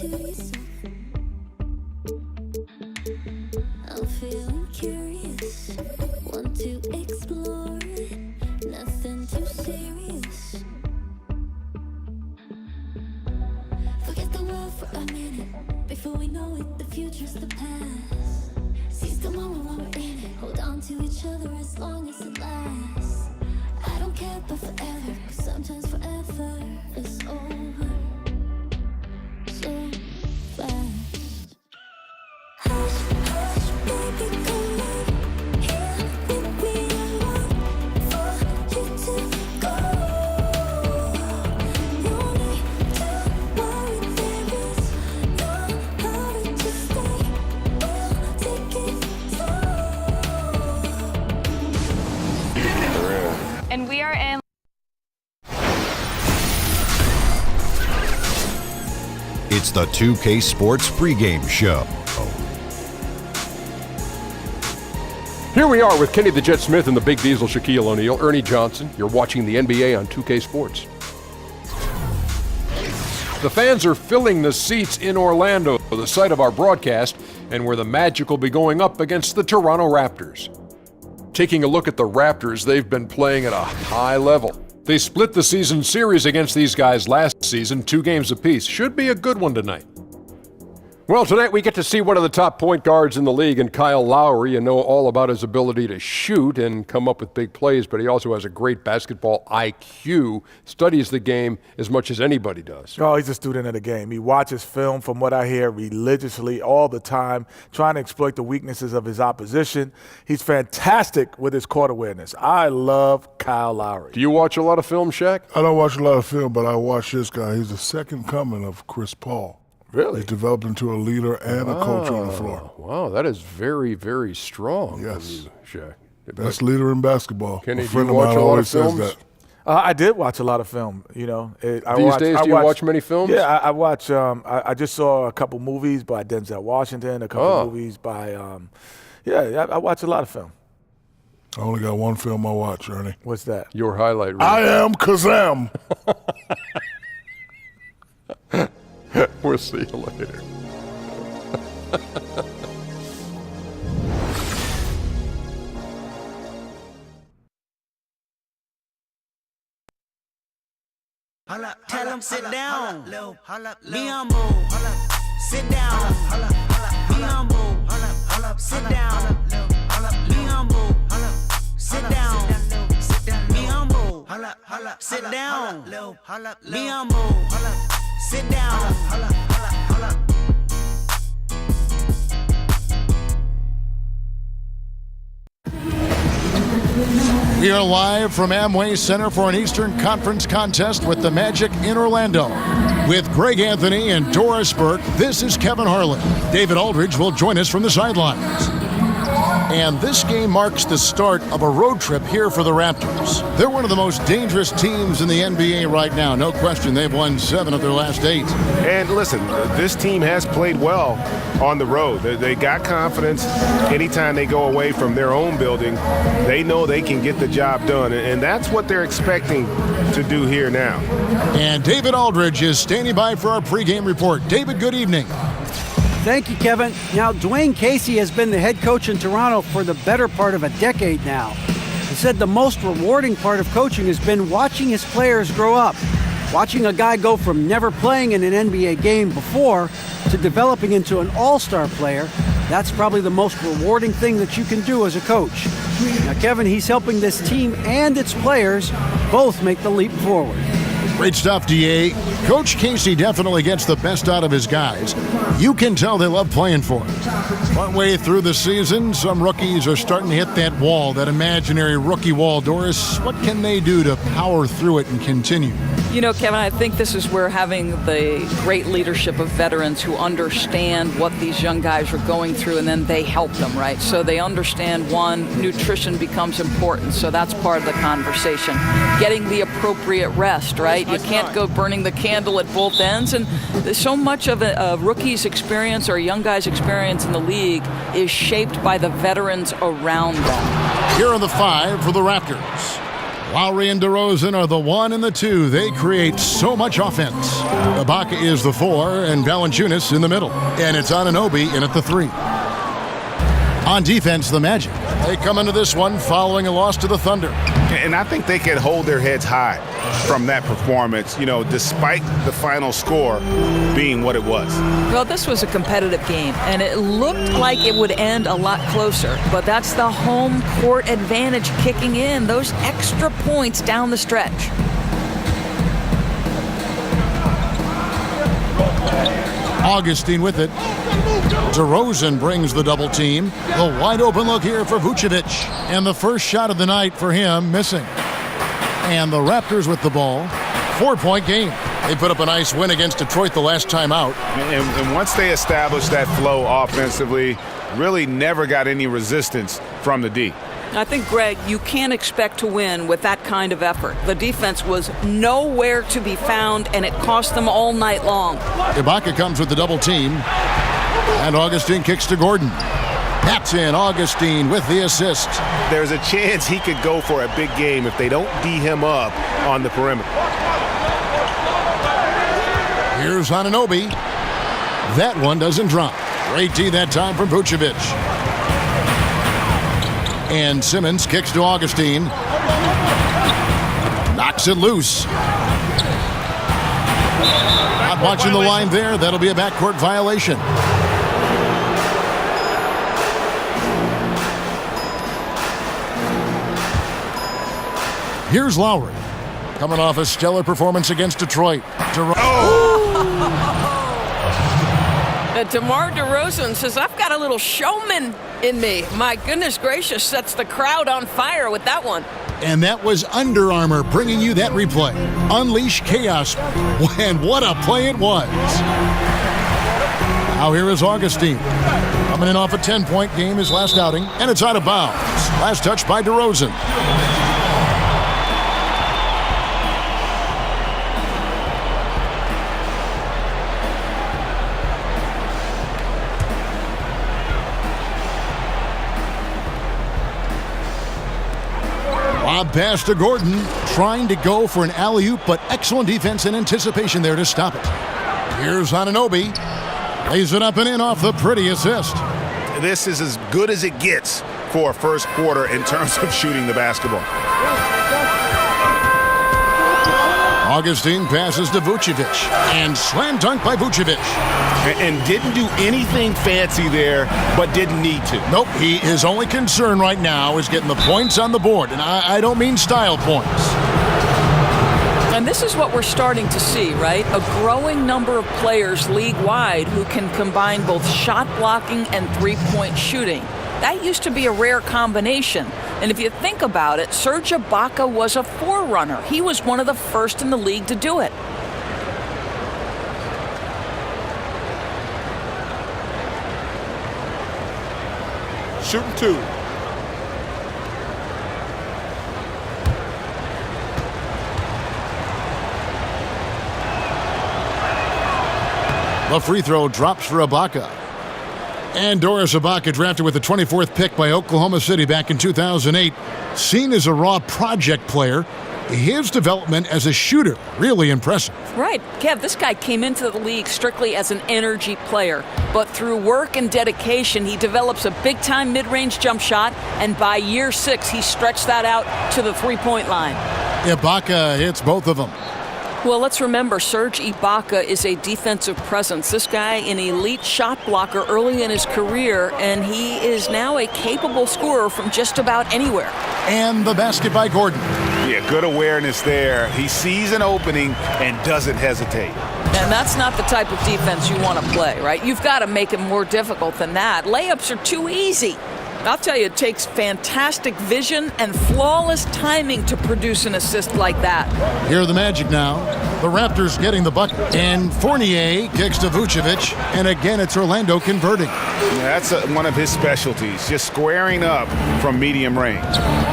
to yourself. I'm feeling curious, want to explore, nothing too serious. Forget the world for a minute, before we know it, the future's the past. Seize the moment while we're in it, hold on to each other as long as it lasts. I don't care about forever, 'cause sometimes forever is over so fast. Hush, hush, baby, come in here with me. I want for you to go. No need to worry, there is no hurry to stay. We'll take it slow. And we are in. It's the 2K Sports pregame show. Here we are with Kenny the Jet Smith and the Big Diesel, Shaquille O'Neal, Ernie Johnson. You're watching the NBA on 2K Sports. The fans are filling the seats in Orlando, the site of our broadcast, and where the Magic will be going up against the Toronto Raptors. Taking a look at the Raptors, they've been playing at a high level. They split the season series against these guys last season, 2 games apiece. Should be a good one tonight. Well, tonight we get to see one of the top point guards in the league, and Kyle Lowry. You know all about his ability to shoot and come up with big plays, but he also has a great basketball IQ, studies the game as much as anybody does. Oh, he's a student of the game. He watches film, from what I hear, religiously all the time, trying to exploit the weaknesses of his opposition. He's fantastic with his court awareness. I love Kyle Lowry. Do you watch a lot of film, Shaq? I don't watch a lot of film, but I watch this guy. He's the second coming of Chris Paul. Really? He's developed into a leader and a coach on the floor. Wow, that is very, very strong. Yes. Shaq. Best leader in basketball. Kenny, a do friend you of watch mine a lot of always says films? that. I did watch a lot of film, you know. These days, do you watch many films? Yeah, I watch. I just saw a couple movies by Denzel Washington, a couple movies by, I watch a lot of film. I only got one film I watch, Ernie. What's that? Your highlight reel. I Am Kazam. We'll see you later. Tell him sit down. Be humble. Sit down. Be humble. Sit down. Be humble. Sit down. Be humble. Sit down. Be humble. Sit down. We are live from Amway Center for an Eastern Conference contest with the Magic in Orlando. With Greg Anthony and Doris Burke, this is Kevin Harlan. David Aldridge will join us from the sidelines. And this game marks the start of a road trip here for the Raptors. They're one of the most dangerous teams in the NBA right now. No question, they've won 7 of their last 8. And listen, this team has played well on the road. They got confidence. Anytime they go away from their own building, they know they can get the job done. And that's what they're expecting to do here now. And David Aldridge is standing by for our pregame report. David, good evening. Thank you, Kevin. Now, Dwayne Casey has been the head coach in Toronto for the better part of a decade now. He said the most rewarding part of coaching has been watching his players grow up. Watching a guy go from never playing in an NBA game before to developing into an all-star player, that's probably the most rewarding thing that you can do as a coach. Now, Kevin, he's helping this team and its players both make the leap forward. Great stuff, D.A. Coach Casey definitely gets the best out of his guys. You can tell they love playing for him. One way through the season, some rookies are starting to hit that wall, that imaginary rookie wall. Doris, what can they do to power through it and continue? You know, Kevin, I think this is where having the great leadership of veterans who understand what these young guys are going through, and then they help them, right? So they understand, one, nutrition becomes important, so that's part of the conversation. Getting the appropriate rest, right? You can't go burning the candle at both ends, and so much of a rookie's experience or a young guy's experience in the league is shaped by the veterans around them. Here are the 5 for the Raptors. Lowry and DeRozan are the 1 and the 2. They create so much offense. Ibaka is the 4 and Valanciunas in the middle. And it's Anunoby in at the 3. On defense, the Magic. They come into this one following a loss to the Thunder. And I think they can hold their heads high from that performance, despite the final score being what it was. Well, this was a competitive game, and it looked like it would end a lot closer. But that's the home court advantage kicking in, those extra points down the stretch. Augustine with it. DeRozan brings the double team. The wide open look here for Vucevic. And the first shot of the night for him missing. And the Raptors with the ball. 4-point game. They put up a nice win against Detroit the last time out. And once they established that flow offensively, really never got any resistance from the D. I think, Greg, you can't expect to win with that kind of effort. The defense was nowhere to be found, and it cost them all night long. Ibaka comes with the double team. And Augustine kicks to Gordon. That's in. Augustine with the assist. There's a chance he could go for a big game if they don't D him up on the perimeter. Here's Anunoby. That one doesn't drop. Great D that time from Vucevic. And Simmons kicks to Augustine. Knocks it loose. Not watching the line there. That'll be a backcourt violation. Here's Lowry, coming off a stellar performance against Detroit. DeMar DeRozan says, I've got a little showman in me. My goodness gracious, sets the crowd on fire with that one. And that was Under Armour bringing you that replay. Unleash chaos. And what a play it was. Now here is Augustine. Coming in off a 10-point game, his last outing. And it's out of bounds. Last touch by DeRozan. Lob pass to Gordon, trying to go for an alley-oop, but excellent defense and anticipation there to stop it. Here's Anunoby. Lays it up and in off the pretty assist. This is as good as it gets for a first quarter in terms of shooting the basketball. Augustine passes to Vucevic, and slam dunk by Vucevic. And didn't do anything fancy there, but didn't need to. Nope, his only concern right now is getting the points on the board, and I don't mean style points. And this is what we're starting to see, right? A growing number of players league-wide who can combine both shot blocking and three-point shooting. That used to be a rare combination. And if you think about it, Serge Ibaka was a forerunner. He was one of the first in the league to do it. Shooting two. The free throw drops for Ibaka. And Doris Ibaka, drafted with the 24th pick by Oklahoma City back in 2008, seen as a raw project player. His development as a shooter, really impressive. Right. Kev, this guy came into the league strictly as an energy player. But through work and dedication, he develops a big-time mid-range jump shot. And by year 6, he stretched that out to the three-point line. Ibaka hits both of them. Well, let's remember, Serge Ibaka is a defensive presence. This guy, an elite shot blocker early in his career, and he is now a capable scorer from just about anywhere. And the basket by Gordon. Yeah, good awareness there. He sees an opening and doesn't hesitate. And that's not the type of defense you want to play, right? You've got to make it more difficult than that. Layups are too easy. I'll tell you, it takes fantastic vision and flawless timing to produce an assist like that. Here are the Magic now. The Raptors getting the bucket. And Fournier kicks to Vucevic. And again, it's Orlando converting. Yeah, that's one of his specialties, just squaring up from medium range.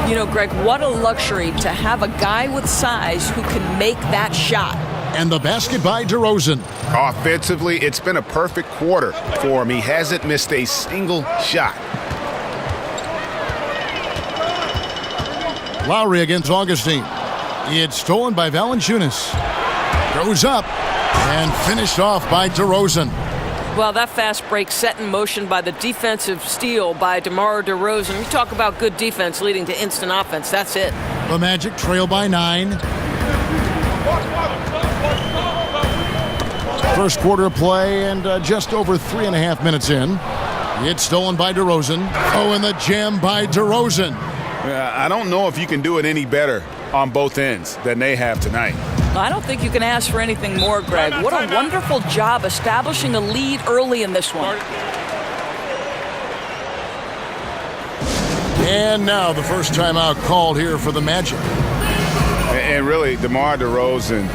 You know, Greg, what a luxury to have a guy with size who can make that shot. And the basket by DeRozan. Offensively, it's been a perfect quarter for him. He hasn't missed a single shot. Lowry against Augustine. It's stolen by Valanciunas. Goes up and finished off by DeRozan. Well, that fast break set in motion by the defensive steal by DeMar DeRozan. You talk about good defense leading to instant offense. That's it. The Magic trail by 9. First quarter of play and just over 3.5 minutes in. It's stolen by DeRozan. Oh, and the jam by DeRozan. I don't know if you can do it any better on both ends than they have tonight. I don't think you can ask for anything more, Greg. What a wonderful job establishing a lead early in this one. And now the first timeout called here for the Magic. And really, DeMar DeRozan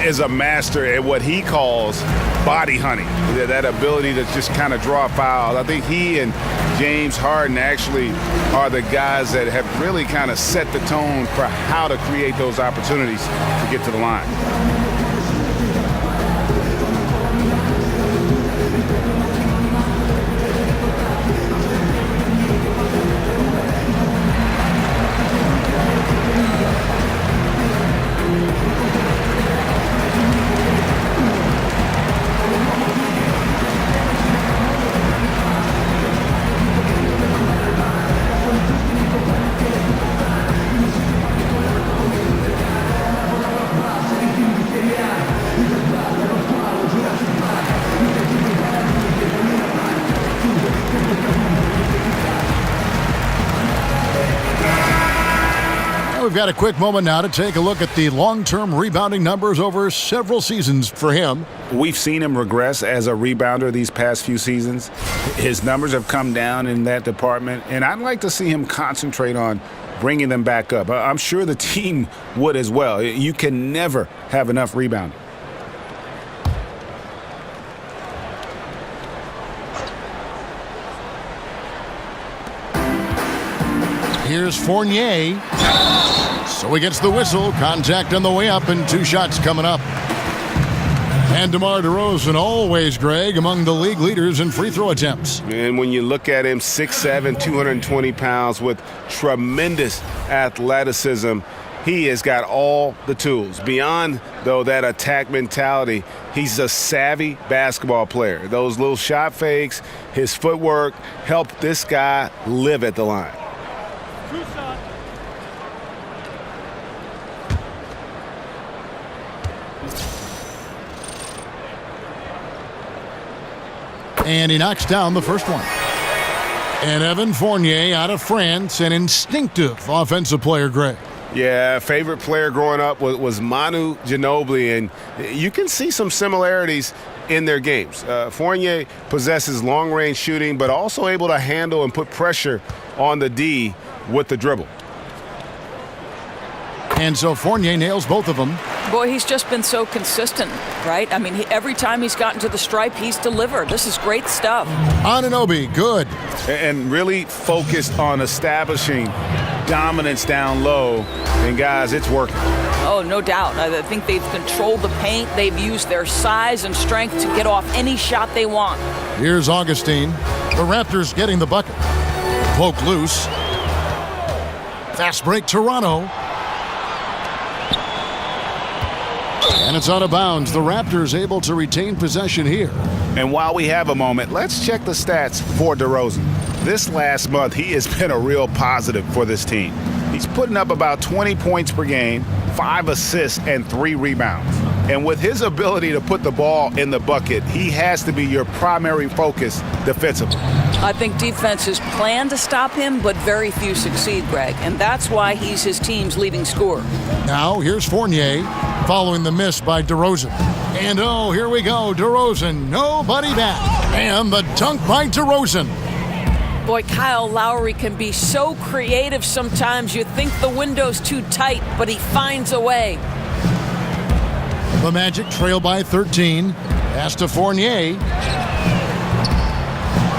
is a master at what he calls body hunting, that ability to just kind of draw fouls. I think he and James Harden actually are the guys that have really kind of set the tone for how to create those opportunities to get to the line. We've got a quick moment now to take a look at the long-term rebounding numbers over several seasons for him. We've seen him regress as a rebounder these past few seasons. His numbers have come down in that department, and I'd like to see him concentrate on bringing them back up. I'm sure the team would as well. You can never have enough rebounding. Here's Fournier. So he gets the whistle. Contact on the way up and 2 shots coming up. And DeMar DeRozan, always, Greg, among the league leaders in free throw attempts. And when you look at him, 6'7", 220 pounds with tremendous athleticism, he has got all the tools. Beyond, though, that attack mentality, he's a savvy basketball player. Those little shot fakes, his footwork help this guy live at the line. And he knocks down the first one. And Evan Fournier out of France, an instinctive offensive player, Greg. Yeah, favorite player growing up was Manu Ginobili, and you can see some similarities in their games. Fournier possesses long-range shooting, but also able to handle and put pressure on the D with the dribble. And so Fournier nails both of them. Boy, he's just been so consistent, right? I mean, every time he's gotten to the stripe, he's delivered. This is great stuff. Anunoby, good. And really focused on establishing dominance down low. And, guys, it's working. Oh, no doubt. I think they've controlled the paint. They've used their size and strength to get off any shot they want. Here's Augustine. The Raptors getting the bucket. Poke loose. Fast break, Toronto. And it's out of bounds. The Raptors able to retain possession here. And while we have a moment, let's check the stats for DeRozan. This last month, he has been a real positive for this team. He's putting up about 20 points per game, 5 assists, and 3 rebounds. And with his ability to put the ball in the bucket, he has to be your primary focus defensively. I think defenses plan to stop him, but very few succeed, Greg. And that's why he's his team's leading scorer. Now, here's Fournier following the miss by DeRozan. And, oh, here we go. DeRozan, nobody back. And the dunk by DeRozan. Boy, Kyle Lowry can be so creative sometimes. You think the window's too tight, but he finds a way. The Magic trail by 13. Pass to Fournier.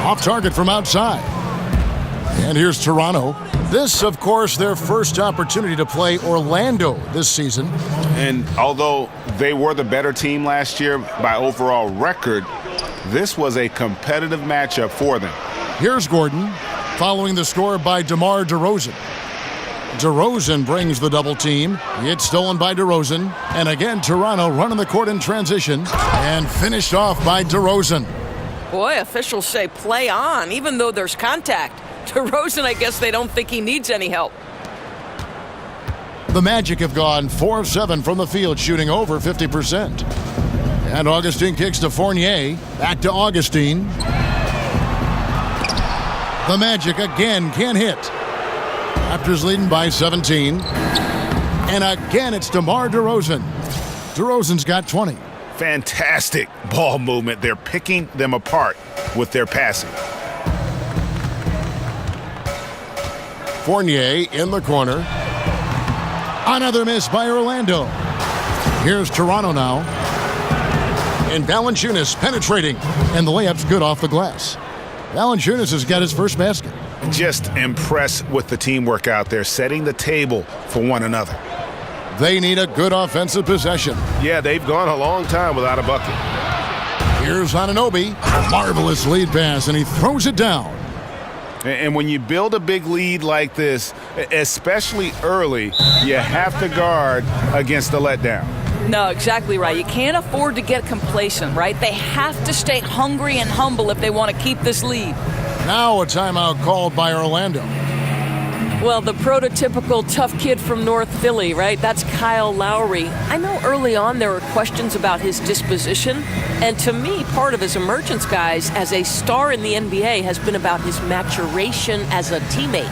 Off target from outside. And here's Toronto. This, of course, their first opportunity to play Orlando this season. And although they were the better team last year by overall record, this was a competitive matchup for them. Here's Gordon following the score by DeMar DeRozan. DeRozan brings the double team. It's stolen by DeRozan. And again, Toronto running the court in transition. And finished off by DeRozan. Boy, officials say play on, even though there's contact. DeRozan, I guess they don't think he needs any help. The Magic have gone 4 of 7 from the field, shooting over 50%. And Augustine kicks to Fournier. Back to Augustine. The Magic again can't hit. Raptors leading by 17. And again, it's DeMar DeRozan. DeRozan's got 20. Fantastic ball movement. They're picking them apart with their passing. Fournier in the corner. Another miss by Orlando. Here's Toronto now. And Valanciunas penetrating. And the layup's good off the glass. Valanciunas has got his first basket. Just impressed with the teamwork out there, setting the table for one another. They need a good offensive possession. Yeah, they've gone a long time without a bucket. Here's Anunoby. Marvelous lead pass, and he throws it down. And when you build a big lead like this, especially early, you have to guard against the letdown. No, exactly right. You can't afford to get complacent, right? They have to stay hungry and humble if they want to keep this lead. Now a timeout called by Orlando. Well, the prototypical tough kid from North Philly, right? That's Kyle Lowry. I know early on there were questions about his disposition, and to me, part of his emergence, guys, as a star in the NBA has been about his maturation as a teammate.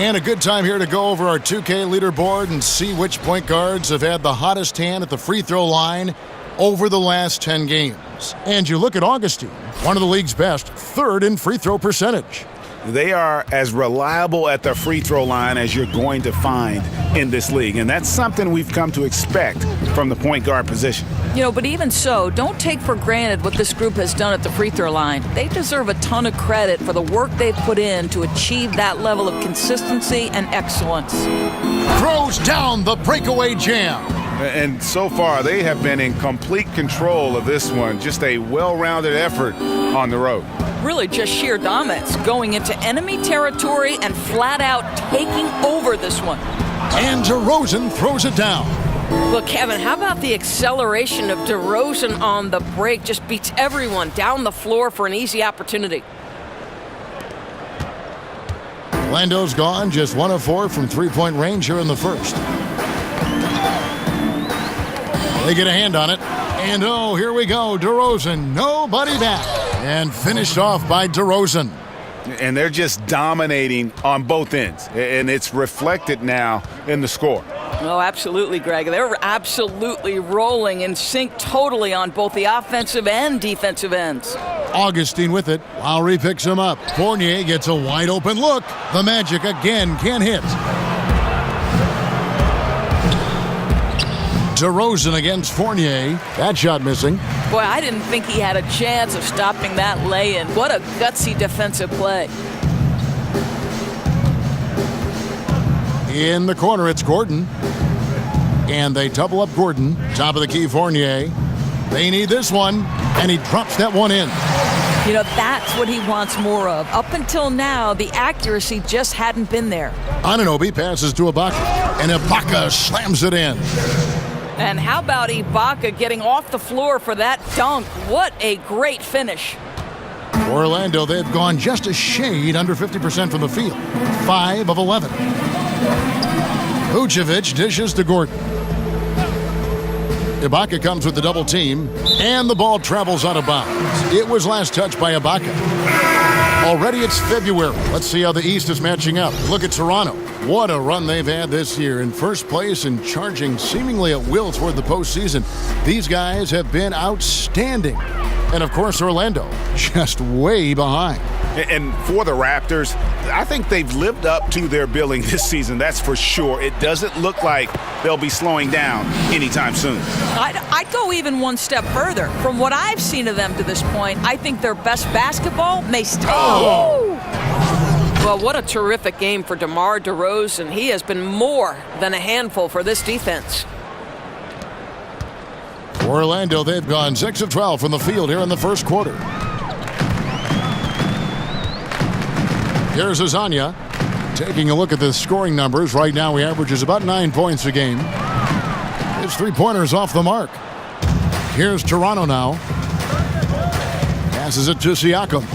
And a good time here to go over our 2K leaderboard and see which point guards have had the hottest hand at the free throw line over the last 10 games. And you look at Augustine, one of the league's best, third in free throw percentage. They are as reliable at the free throw line as you're going to find in this league. And that's something we've come to expect from the point guard position. You know, but even so, don't take for granted what this group has done at the free throw line. They deserve a ton of credit for the work they've put in to achieve that level of consistency and excellence. Throws down the breakaway jam. And so far, they have been in complete control of this one. Just a well-rounded effort on the road. Really just sheer dominance, going into enemy territory and flat out taking over this one. And DeRozan throws it down. Look, Kevin, how about the acceleration of DeRozan on the break? Just beats everyone down the floor for an easy opportunity. Orlando's gone just 1 of 4 from three-point range here in the first. They get a hand on it. And oh, here we go. DeRozan, nobody back. And finished off by DeRozan. And they're just dominating on both ends. And it's reflected now in the score. Oh, absolutely, Greg. They're absolutely rolling in sync totally on both the offensive and defensive ends. Augustine with it. Lowry picks him up. Fournier gets a wide open look. The Magic again can't hit. DeRozan against Fournier. That shot missing. Boy, I didn't think he had a chance of stopping that lay-in. What a gutsy defensive play. In the corner, it's Gordon. And they double up Gordon. Top of the key, Fournier. They need this one. And he drops that one in. You know, that's what he wants more of. Up until now, the accuracy just hadn't been there. Anunoby passes to Ibaka. And Ibaka slams it in. And how about Ibaka getting off the floor for that dunk? What a great finish. Orlando, they've gone just a shade under 50% from the field. 5 of 11. Vucevic dishes to Gordon. Ibaka comes with the double team, and the ball travels out of bounds. It was last touched by Ibaka. Already it's February. Let's see how the East is matching up. Look at Toronto. What a run they've had this year. In first place and charging seemingly at will toward the postseason. These guys have been outstanding. And, of course, Orlando just way behind. And for the Raptors, I think they've lived up to their billing this season, that's for sure. It doesn't look like they'll be slowing down anytime soon. I'd go even one step further. From what I've seen of them to this point, I think their best basketball may stay. Oh. Well, what a terrific game for DeMar DeRozan. He has been more than a handful for this defense. Orlando, they've gone 6 of 12 from the field here in the first quarter. Here's Azania. Taking a look at the scoring numbers. Right now he averages about 9 points a game. His three-pointers off the mark. Here's Toronto now. Passes it to Siakam.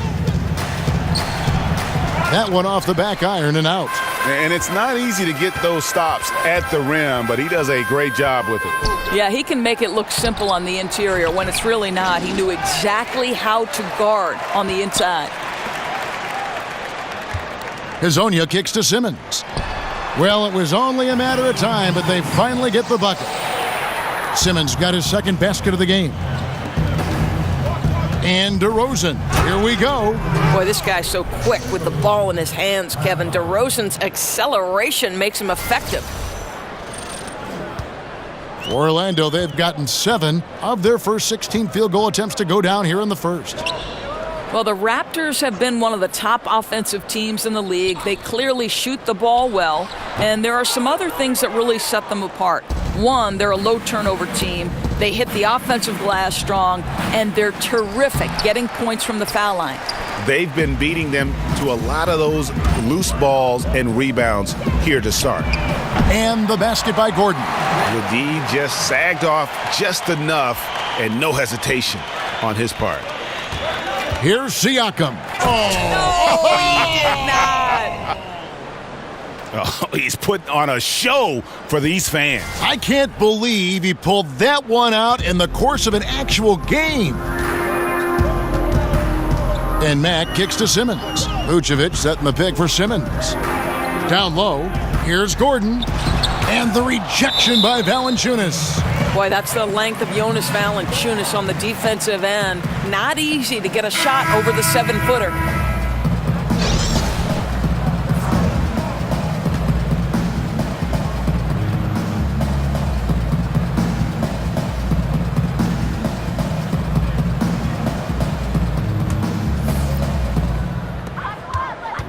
That one off the back iron and out. And it's not easy to get those stops at the rim, but he does a great job with it. Yeah, he can make it look simple on the interior when it's really not. He knew exactly how to guard on the inside. Hazonia kicks to Simmons. Well, it was only a matter of time, but they finally get the bucket. Simmons got his second basket of the game. And DeRozan, here we go. Boy, this guy's so quick with the ball in his hands, Kevin. DeRozan's acceleration makes him effective. For Orlando, they've gotten 7 of their first 16 field goal attempts to go down here in the first. Well, the Raptors have been one of the top offensive teams in the league. They clearly shoot the ball well, and there are some other things that really set them apart. One, they're a low turnover team. They hit the offensive glass strong, and they're terrific getting points from the foul line. They've been beating them to a lot of those loose balls and rebounds here to start. And the basket by Gordon. Ledee just sagged off just enough, and no hesitation on his part. Here's Siakam. Oh, he did not. Oh, he's putting on a show for these fans. I can't believe he pulled that one out in the course of an actual game. And Mack kicks to Simmons. Vucevic setting the pick for Simmons. Down low, here's Gordon. And the rejection by Valanciunas. Boy, that's the length of Jonas Valanciunas on the defensive end. Not easy to get a shot over the 7-footer.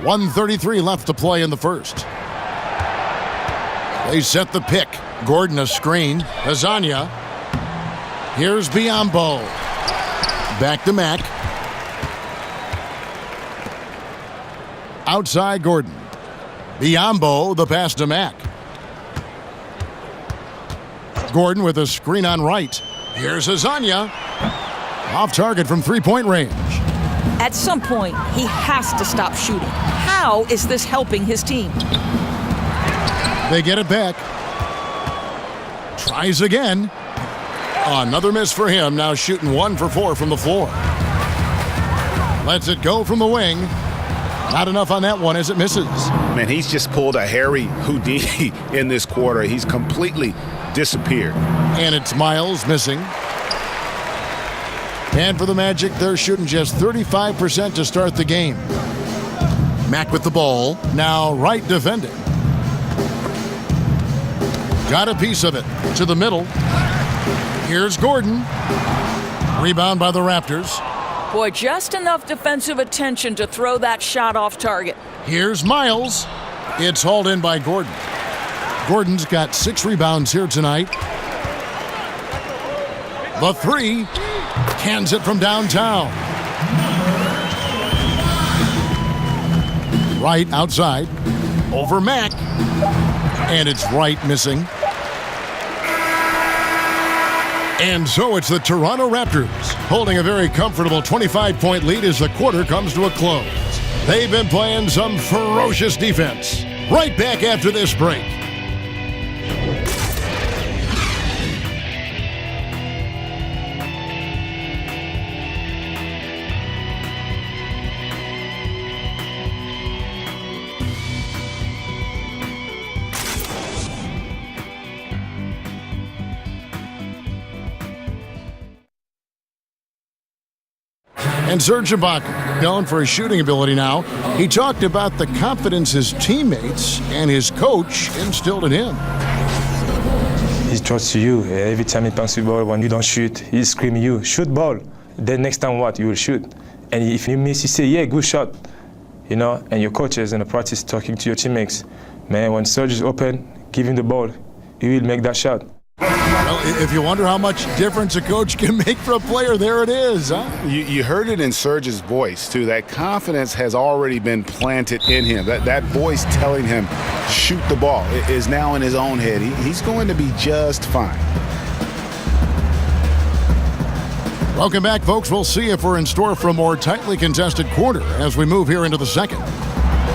.133 left to play in the first. They set the pick. Gordon a screen. Azania. Here's Biyombo. Back to Mack. Outside Gordon. Biyombo, the pass to Mack. Gordon with a screen on right. Here's Azania. Off target from three-point range. At some point, he has to stop shooting. How is this helping his team? They get it back. Tries again. Another miss for him. Now shooting 1 for 4 from the floor. Lets it go from the wing. Not enough on that one as it misses. Man, he's just pulled a Harry Houdini in this quarter. He's completely disappeared. And it's Miles missing. And for the Magic, they're shooting just 35% to start the game. Mack with the ball. Now right defending. Got a piece of it to the middle. Here's Gordon. Rebound by the Raptors. Boy, just enough defensive attention to throw that shot off target. Here's Miles. It's hauled in by Gordon. Gordon's got 6 rebounds here tonight. The 3. Cans it from downtown. Right outside. Over Mack. And it's right missing. And so it's the Toronto Raptors holding a very comfortable 25-point lead as the quarter comes to a close. They've been playing some ferocious defense. Right back after this break. And Serge Ibaka, known for his shooting ability now, he talked about the confidence his teammates and his coach instilled in him. He trusts you. Every time he passes the ball, when you don't shoot, he's screaming you, shoot ball. Then next time what? You will shoot. And if you miss, you say, yeah, good shot. You know, and your coaches in the practice talking to your teammates. Man, when Serge is open, give him the ball. He will make that shot. Well, if you wonder how much difference a coach can make for a player, there it is, huh? You heard it in Serge's voice, too. That confidence has already been planted in him. That voice telling him, shoot the ball, is now in his own head. He's going to be just fine. Welcome back, folks. We'll see if we're in store for a more tightly contested quarter as we move here into the second.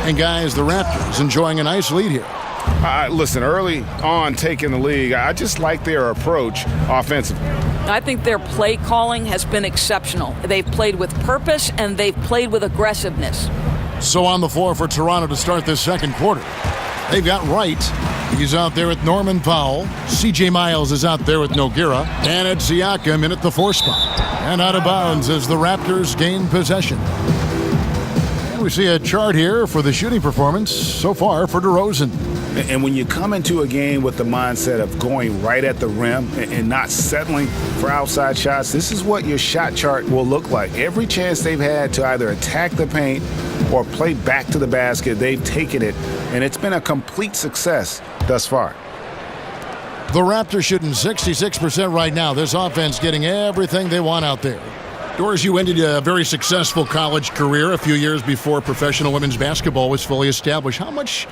And, guys, the Raptors enjoying a nice lead here. Listen, early on taking the league, I just like their approach offensively. I think their play calling has been exceptional. They've played with purpose, and they've played with aggressiveness. So on the floor for Toronto to start this second quarter. They've got Wright. He's out there with Norman Powell. C.J. Miles is out there with Nogueira. And it's Siakam in at the 4 spot. And out of bounds as the Raptors gain possession. And we see a chart here for the shooting performance so far for DeRozan. And when you come into a game with the mindset of going right at the rim and not settling for outside shots, this is what your shot chart will look like. Every chance they've had to either attack the paint or play back to the basket, they've taken it, and it's been a complete success thus far. The Raptors shooting 66% right now. This offense getting everything they want out there. Doris, you ended a very successful college career a few years before professional women's basketball was fully established. How much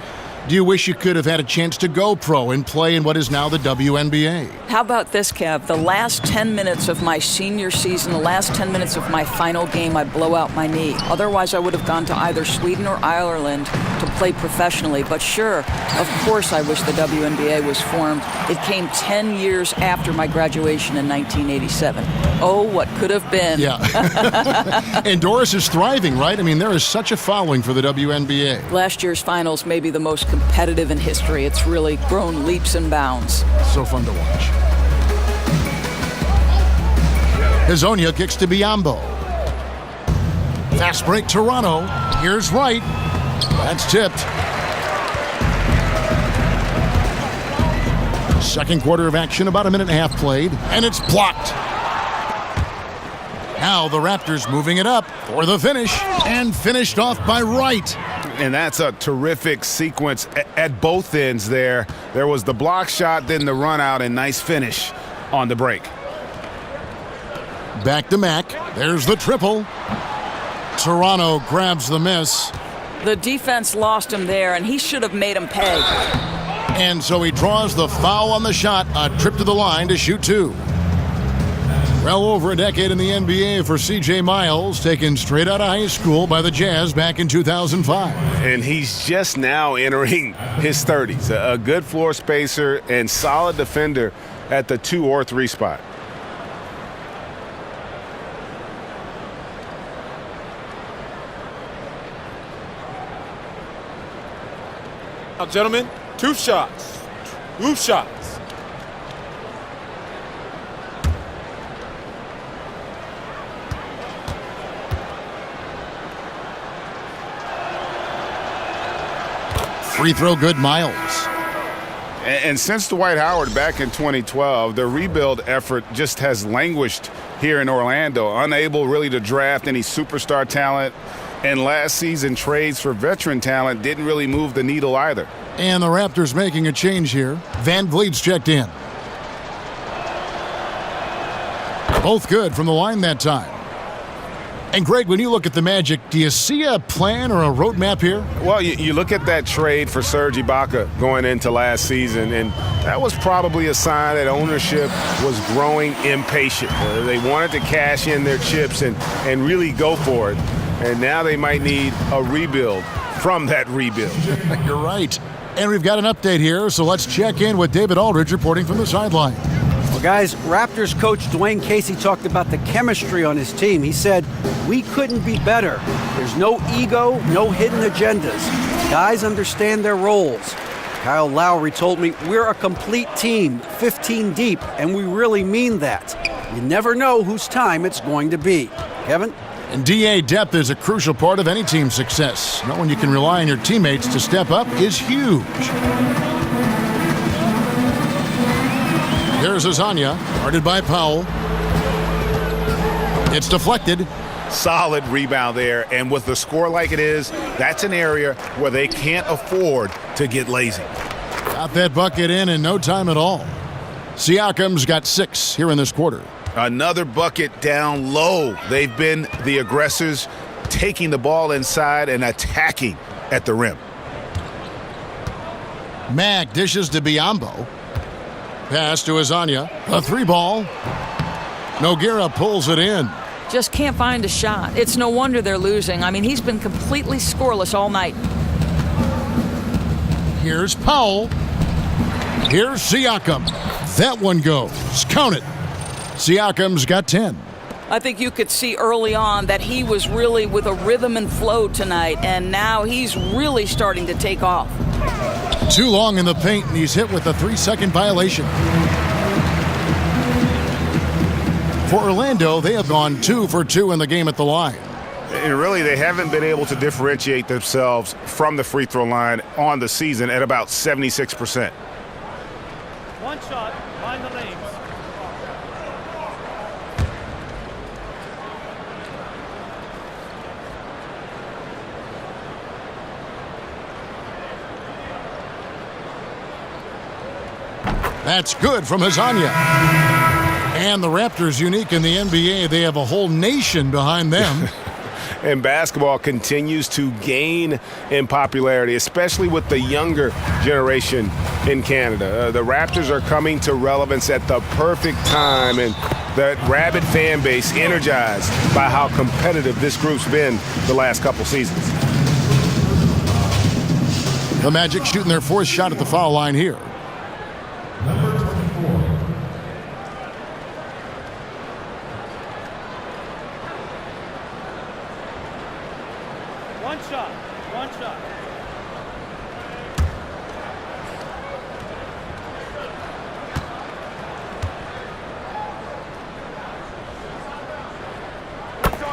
do you wish you could have had a chance to go pro and play in what is now the WNBA? How about this, Kev? The last 10 minutes of my senior season, the last 10 minutes of my final game, I blow out my knee. Otherwise, I would have gone to either Sweden or Ireland to play professionally. But sure, of course I wish the WNBA was formed. It came 10 years after my graduation in 1987. Oh, what could have been. Yeah. And Doris is thriving, right? I mean, there is such a following for the WNBA. Last year's finals may be the most competitive in history. It's really grown leaps and bounds. So fun to watch. Hazonia kicks to Biyombo. Fast break Toronto. Here's Wright. That's tipped. Second quarter of action, about a minute and a half played, and it's blocked. Now the Raptors moving it up for the finish, and finished off by Wright. And that's a terrific sequence at both ends there. There was the block shot, then the run out, and nice finish on the break. Back to Mack. There's the triple. Toronto grabs the miss. The defense lost him there, and he should have made him pay. And so he draws the foul on the shot, a trip to the line to shoot 2. Well over a decade in the NBA for C.J. Miles, taken straight out of high school by the Jazz back in 2005. And he's just now entering his 30s. A good floor spacer and solid defender at the 2 or 3 spot. Now, gentlemen, 2 shots. 2 shots. Free throw good, Miles. And since Dwight Howard back in 2012, the rebuild effort just has languished here in Orlando, unable really to draft any superstar talent. And last season, trades for veteran talent didn't really move the needle either. And the Raptors making a change here. Van Vliet's checked in. Both good from the line that time. And, Greg, when you look at the Magic, do you see a plan or a roadmap here? Well, you look at that trade for Serge Ibaka going into last season, and that was probably a sign that ownership was growing impatient. They wanted to cash in their chips and really go for it. And now they might need a rebuild from that rebuild. You're right. And we've got an update here, so let's check in with David Aldridge reporting from the sideline. Well, guys, Raptors coach Dwayne Casey talked about the chemistry on his team. He said, "We couldn't be better. There's no ego, no hidden agendas. Guys understand their roles." Kyle Lowry told me, "We're a complete team, 15 deep, and we really mean that. You never know whose time it's going to be." Kevin? And DA depth is a crucial part of any team's success. Knowing you can rely on your teammates to step up is huge. Here's Azania, guarded by Powell. It's deflected. Solid rebound there, and with the score like it is, that's an area where they can't afford to get lazy. Got that bucket in no time at all. Siakam's got 6 here in this quarter. Another bucket down low. They've been the aggressors, taking the ball inside and attacking at the rim. Mack dishes to Biyombo. Pass to Azania. A 3-ball. Nogueira pulls it in. Just can't find a shot. It's no wonder they're losing. I mean, he's been completely scoreless all night. Here's Powell. Here's Siakam. That one goes. Count it. Siakam's got 10. I think you could see early on that he was really with a rhythm and flow tonight, and now he's really starting to take off. Too long in the paint, and he's hit with a 3-second violation. For Orlando, they have gone 2 for 2 in the game at the line. And really, they haven't been able to differentiate themselves from the free throw line on the season at about 76%. One shot, mind the lanes. That's good from Azania. And the Raptors, unique in the NBA, they have a whole nation behind them. And basketball continues to gain in popularity, especially with the younger generation in Canada. The Raptors are coming to relevance at the perfect time, and that rabid fan base energized by how competitive this group's been the last couple seasons. The Magic shooting their 4th shot at the foul line here. One shot, one shot.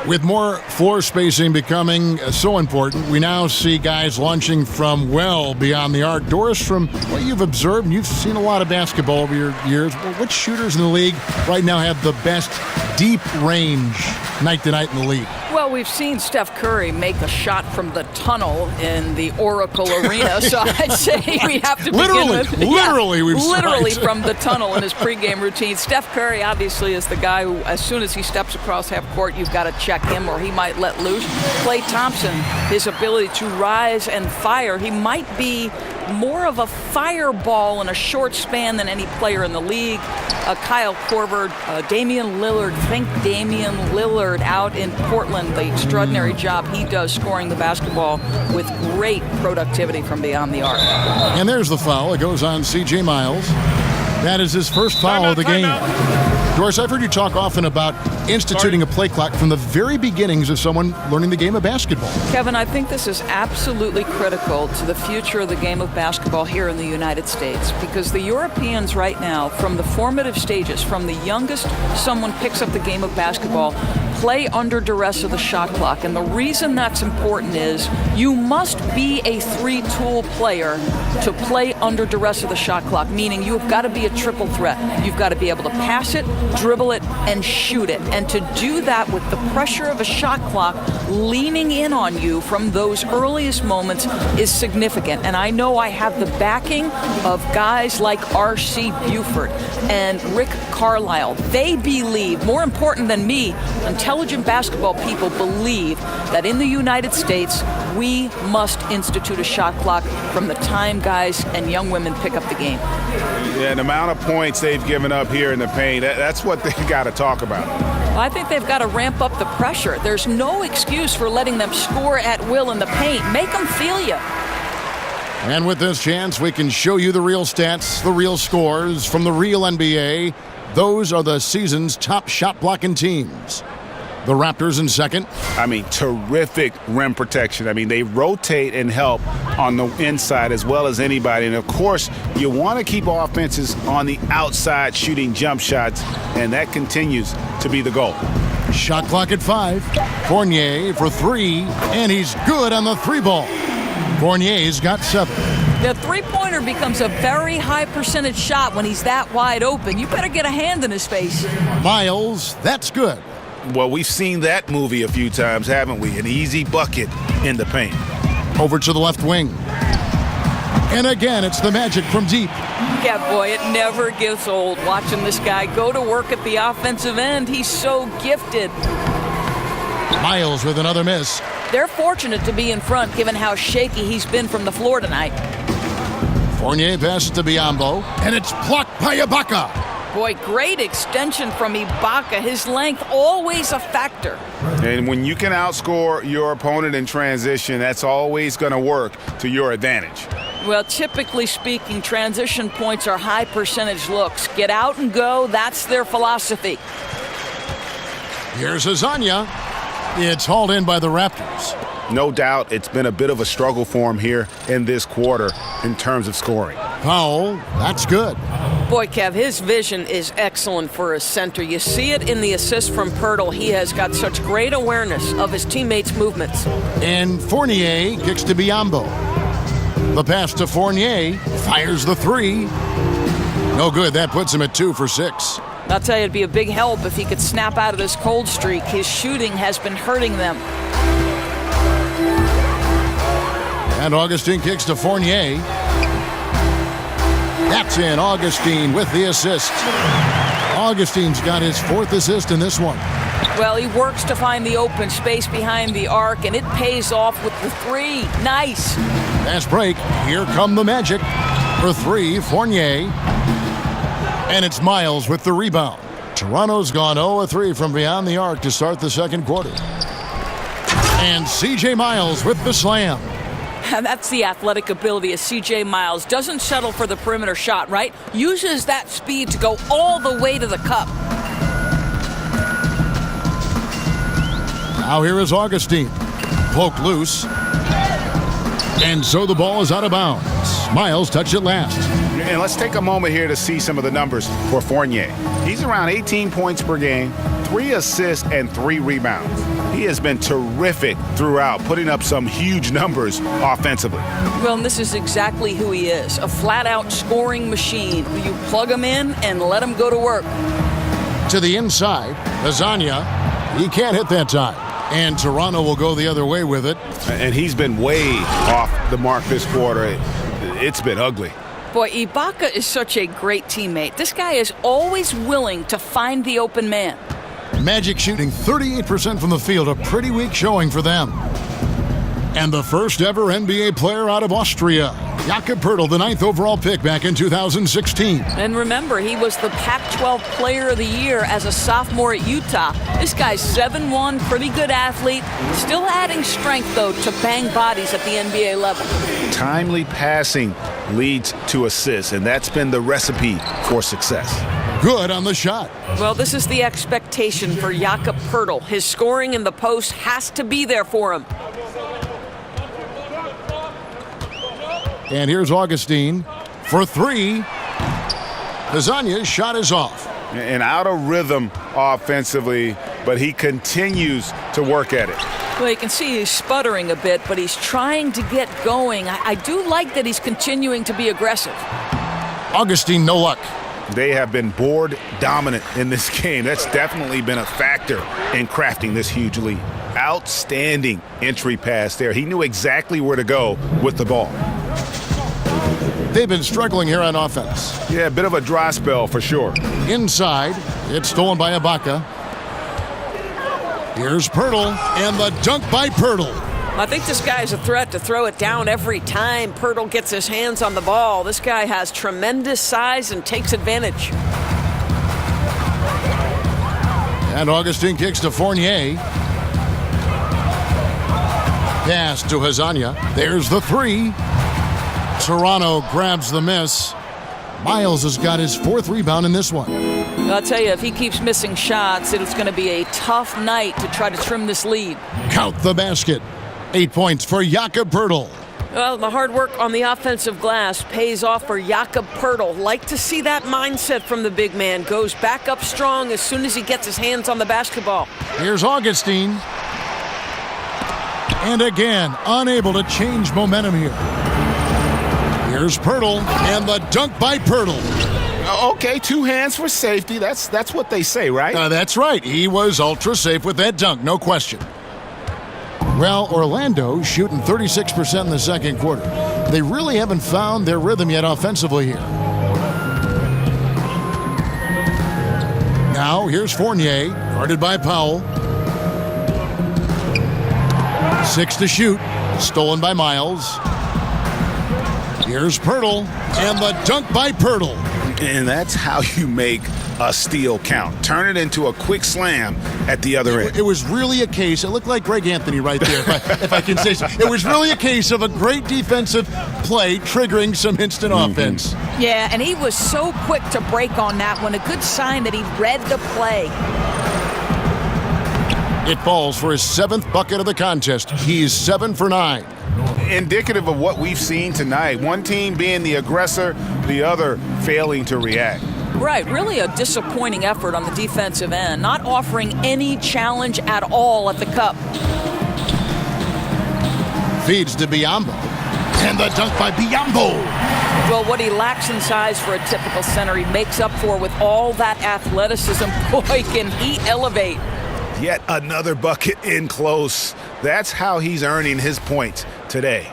With more floor spacing becoming so important, we now see guys launching from well beyond the arc. Doris, from what you've observed, and you've seen a lot of basketball over your years, which shooters in the league right now have the best deep range night to night in the league? Well, we've seen Steph Curry make a shot from the tunnel in the Oracle Arena, so I'd say we have to begin with... Literally, we've literally tried. From the tunnel in his pregame routine. Steph Curry obviously is the guy who, as soon as he steps across half court, you've got to check him or he might let loose. Klay Thompson, his ability to rise and fire, he might be more of a fireball in a short span than any player in the league. Kyle Korver, Damian Lillard, think Damian Lillard out in Portland, the extraordinary job he does scoring the basketball with great productivity from beyond the arc. And there's the foul. It goes on C.J. Miles. That is his first foul of the game. Doris, I've heard you talk often about instituting a play clock from the very beginnings of someone learning the game of basketball. Kevin, I think this is absolutely critical to the future of the game of basketball here in the United States, because the Europeans right now, from the formative stages, from the youngest someone picks up the game of basketball, play under duress of the shot clock. And the reason that's important is you must be a three-tool player to play under duress of the shot clock, meaning you've got to be a triple threat. You've got to be able to pass it, dribble it, and shoot it. And to do that with the pressure of a shot clock leaning in on you from those earliest moments is significant. And I know I have the backing of guys like R.C. Buford and Rick Carlisle. They believe, more important than me, intelligent basketball people believe that in the United States, we must institute a shot clock from the time guys and young women pick up the game. Yeah, the amount of points they've given up here in the paint, that's what they got to talk about. I think they've got to ramp up the pressure. There's no excuse for letting them score at will in the paint. Make them feel you. And with this chance, we can show you the real stats, the real scores from the real NBA. Those are the season's top shot blocking teams. The Raptors in second. I mean, terrific rim protection. I mean, they rotate and help on the inside as well as anybody. And, of course, you want to keep offenses on the outside shooting jump shots, and that continues to be the goal. Shot clock at 5. Fournier for 3, and he's good on the 3 ball. Fournier's got 7. The three-pointer becomes a very high percentage shot when he's that wide open. You better get a hand in his face. Miles, that's good. Well, we've seen that movie a few times, haven't we? An easy bucket in the paint. Over to the left wing. And again, it's the Magic from deep. Yeah, boy, it never gets old watching this guy go to work at the offensive end. He's so gifted. Miles with another miss. They're fortunate to be in front given how shaky he's been from the floor tonight. Fournier passes to Biyombo, and it's blocked by Ibaka. Boy, great extension from Ibaka. His length always a factor. And when you can outscore your opponent in transition, that's always going to work to your advantage. Well, typically speaking, transition points are high percentage looks. Get out and go, that's their philosophy. Here's Azania. It's hauled in by the Raptors. No doubt it's been a bit of a struggle for him here in this quarter in terms of scoring. Powell, that's good. Boy, Kev, his vision is excellent for a center. You see it in the assist from Pirtle. He has got such great awareness of his teammates' movements. And Fournier kicks to Biyombo. The pass to Fournier, fires the 3. No good. That puts him at 2 for 6. I'll tell you, it'd be a big help if he could snap out of this cold streak. His shooting has been hurting them. And Augustine kicks to Fournier. That's in. Augustine with the assist. Augustine's got his 4th assist in this one. Well, he works to find the open space behind the arc, and it pays off with the 3. Nice. Fast break. Here come the Magic. For 3, Fournier. And it's Miles with the rebound. Toronto's gone 0-3 from beyond the arc to start the second quarter. And C.J. Miles with the slam. That's the athletic ability of C.J. Miles. Doesn't settle for the perimeter shot, right? Uses that speed to go all the way to the cup. Now here is Augustine. Poke loose. And so the ball is out of bounds. Miles touched it last. And let's take a moment here to see some of the numbers for Fournier. He's around 18 points per game, 3 assists, and 3 rebounds. He has been terrific throughout, putting up some huge numbers offensively. Well, and this is exactly who he is, a flat-out scoring machine. You plug him in and let him go to work. To the inside, Azania. He can't hit that time. And Toronto will go the other way with it. And he's been way off the mark this quarter. It's been ugly. Boy, Ibaka is such a great teammate. This guy is always willing to find the open man. Magic shooting 38% from the field, a pretty weak showing for them. And the first ever NBA player out of Austria, Jakob Poeltl, the 9th overall pick back in 2016. And remember, he was the Pac-12 Player of the Year as a sophomore at Utah. This guy's 7'1", pretty good athlete. Still adding strength, though, to bang bodies at the NBA level. Timely passing leads to assists, and that's been the recipe for success. Good on the shot. Well, this is the expectation for Jakob Poeltl. His scoring in the post has to be there for him. And here's Augustine for 3. Azania's shot is off. And out of rhythm offensively, but he continues to work at it. Well, you can see he's sputtering a bit, but he's trying to get going. I do like that he's continuing to be aggressive. Augustine, no luck. They have been board dominant in this game. That's definitely been a factor in crafting this huge lead. Outstanding entry pass there. He knew exactly where to go with the ball. They've been struggling here on offense. Yeah, a bit of a dry spell for sure. Inside, it's stolen by Ibaka. Here's Poeltl, and the dunk by Poeltl. I think this guy's a threat to throw it down every time Poeltl gets his hands on the ball. This guy has tremendous size and takes advantage. And Augustine kicks to Fournier. Pass to Azania. There's the 3. Toronto grabs the miss. Miles has got his 4th rebound in this one. I'll tell you, if he keeps missing shots, it's going to be a tough night to try to trim this lead. Count the basket. 8 points for Jakob Poeltl. Well, the hard work on the offensive glass pays off for Jakob Poeltl. Like to see that mindset from the big man. Goes back up strong as soon as he gets his hands on the basketball. Here's Augustine. And again, unable to change momentum here. Here's Poeltl, and the dunk by Poeltl. Okay, 2 hands for safety. That's what they say, right? That's right. He was ultra safe with that dunk, no question. Well, Orlando shooting 36% in the second quarter. They really haven't found their rhythm yet offensively here. Now, here's Fournier, guarded by Powell. 6 to shoot, stolen by Miles. Here's Poeltl, and the dunk by Poeltl. And that's how you make a steal count. Turn it into a quick slam at the other end. It was really a case, it looked like Greg Anthony right there, if I can say so. It was really a case of a great defensive play triggering some instant offense. Yeah, and he was so quick to break on that one. A good sign that he read the play. It falls for his 7th bucket of the contest. He's 7 for 9. Indicative of what we've seen tonight. One team being the aggressor, the other failing to react. Right, really a disappointing effort on the defensive end, not offering any challenge at all at the cup. Feeds to Biyombo, and the dunk by Biyombo. Well, what he lacks in size for a typical center, he makes up for with all that athleticism. Boy, can he elevate. Yet another bucket in close. That's how he's earning his points today.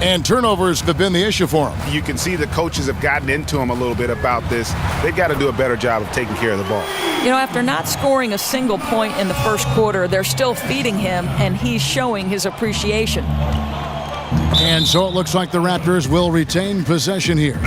And turnovers have been the issue for him. You can see the coaches have gotten into him a little bit about this. They've got to do a better job of taking care of the ball. You know, after not scoring a single point in the first quarter, they're still feeding him, and he's showing his appreciation. And so it looks like the Raptors will retain possession here.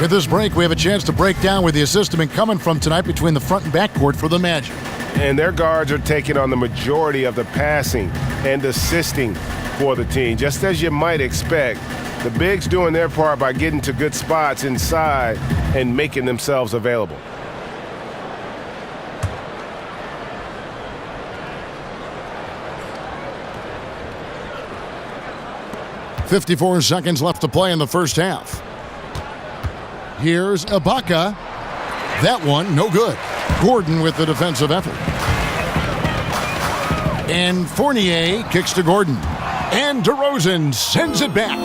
With this break, we have a chance to break down where the assist has been coming from tonight between the front and back court for the Magic. And their guards are taking on the majority of the passing and assisting for the team. Just as you might expect, the bigs doing their part by getting to good spots inside and making themselves available. .54 seconds left to play in the first half. Here's Ibaka. That one, no good. Gordon with the defensive effort. And Fournier kicks to Gordon. And DeRozan sends it back.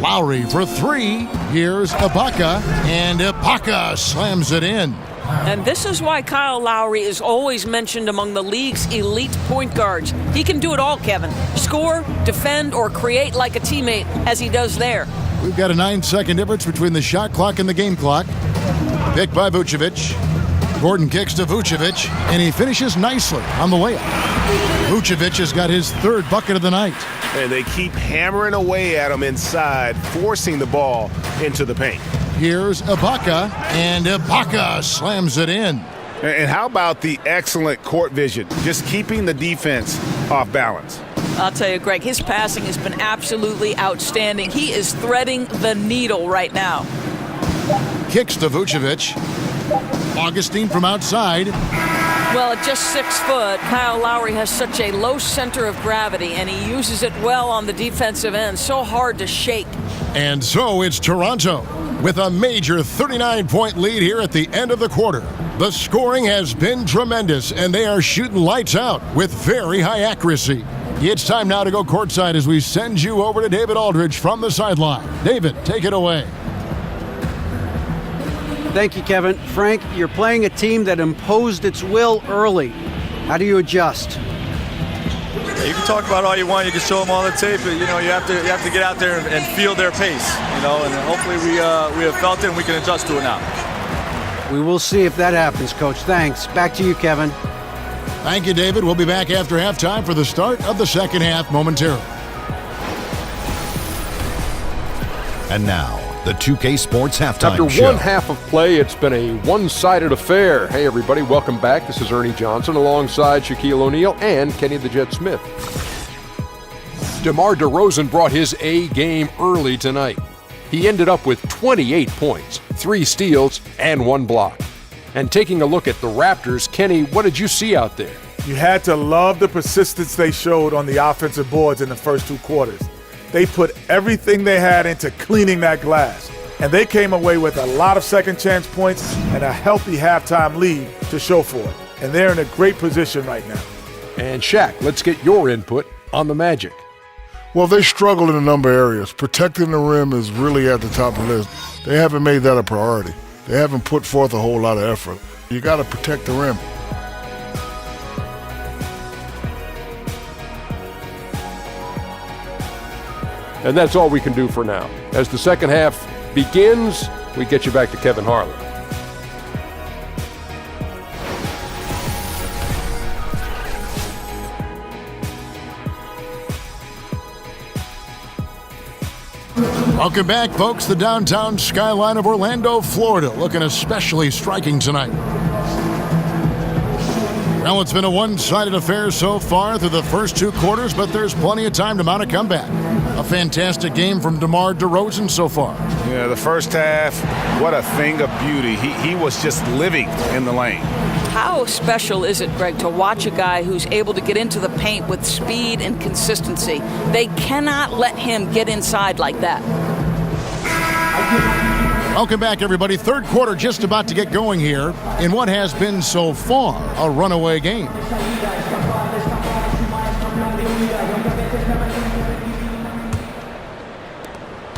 Lowry for 3. Here's Ibaka. And Ibaka slams it in. And this is why Kyle Lowry is always mentioned among the league's elite point guards. He can do it all, Kevin. Score, defend, or create like a teammate, as he does there. We've got a 9-second difference between the shot clock and the game clock. Picked by Vucevic. Gordon kicks to Vucevic, and he finishes nicely on the layup. Vucevic has got his 3rd bucket of the night. And they keep hammering away at him inside, forcing the ball into the paint. Here's Ibaka, and Ibaka slams it in. And how about the excellent court vision, just keeping the defense off balance? I'll tell you, Greg, his passing has been absolutely outstanding. He is threading the needle right now. Kicks to Vucevic. Augustine from outside. Well, at just 6 foot, Kyle Lowry has such a low center of gravity, and he uses it well on the defensive end. So hard to shake. And so it's Toronto with a major 39-point lead here at the end of the quarter. The scoring has been tremendous, and they are shooting lights out with very high accuracy. It's time now to go courtside as we send you over to David Aldridge from the sideline. David, take it away. Thank you, Kevin. Frank, you're playing a team that imposed its will early. How do you adjust? You can talk about all you want. You can show them all the tape, but you have to get out there and feel their pace. And hopefully we have felt it and we can adjust to it now. We will see if that happens, Coach. Thanks. Back to you, Kevin. Thank you, David. We'll be back after halftime for the start of the second half momentarily. And now, the 2K Sports Halftime After Show. one half of play, it's been a one-sided affair. Hey, everybody, welcome back. This is Ernie Johnson alongside Shaquille O'Neal and Kenny the Jet Smith. DeMar DeRozan brought his A game early tonight. He ended up with 28 points, 3 steals, and 1 block. And taking a look at the Raptors, Kenny, what did you see out there? You had to love the persistence they showed on the offensive boards in the first 2 quarters. They put everything they had into cleaning that glass. And they came away with a lot of second chance points and a healthy halftime lead to show for it. And they're in a great position right now. And Shaq, let's get your input on the Magic. Well, they struggle in a number of areas. Protecting the rim is really at the top of the list. They haven't made that a priority. They haven't put forth a whole lot of effort. You got to protect the rim. And that's all we can do for now. As the second half begins, we get you back to Kevin Harlan. Welcome back, folks. The downtown skyline of Orlando, Florida, looking especially striking tonight. Well, it's been a one-sided affair so far through the first 2 quarters, but there's plenty of time to mount a comeback. A fantastic game from DeMar DeRozan so far. Yeah, the first half, what a thing of beauty. He was just living in the lane. How special is it, Greg, to watch a guy who's able to get into the paint with speed and consistency? They cannot let him get inside like that. Welcome back, everybody. Third quarter just about to get going here in what has been so far a runaway game.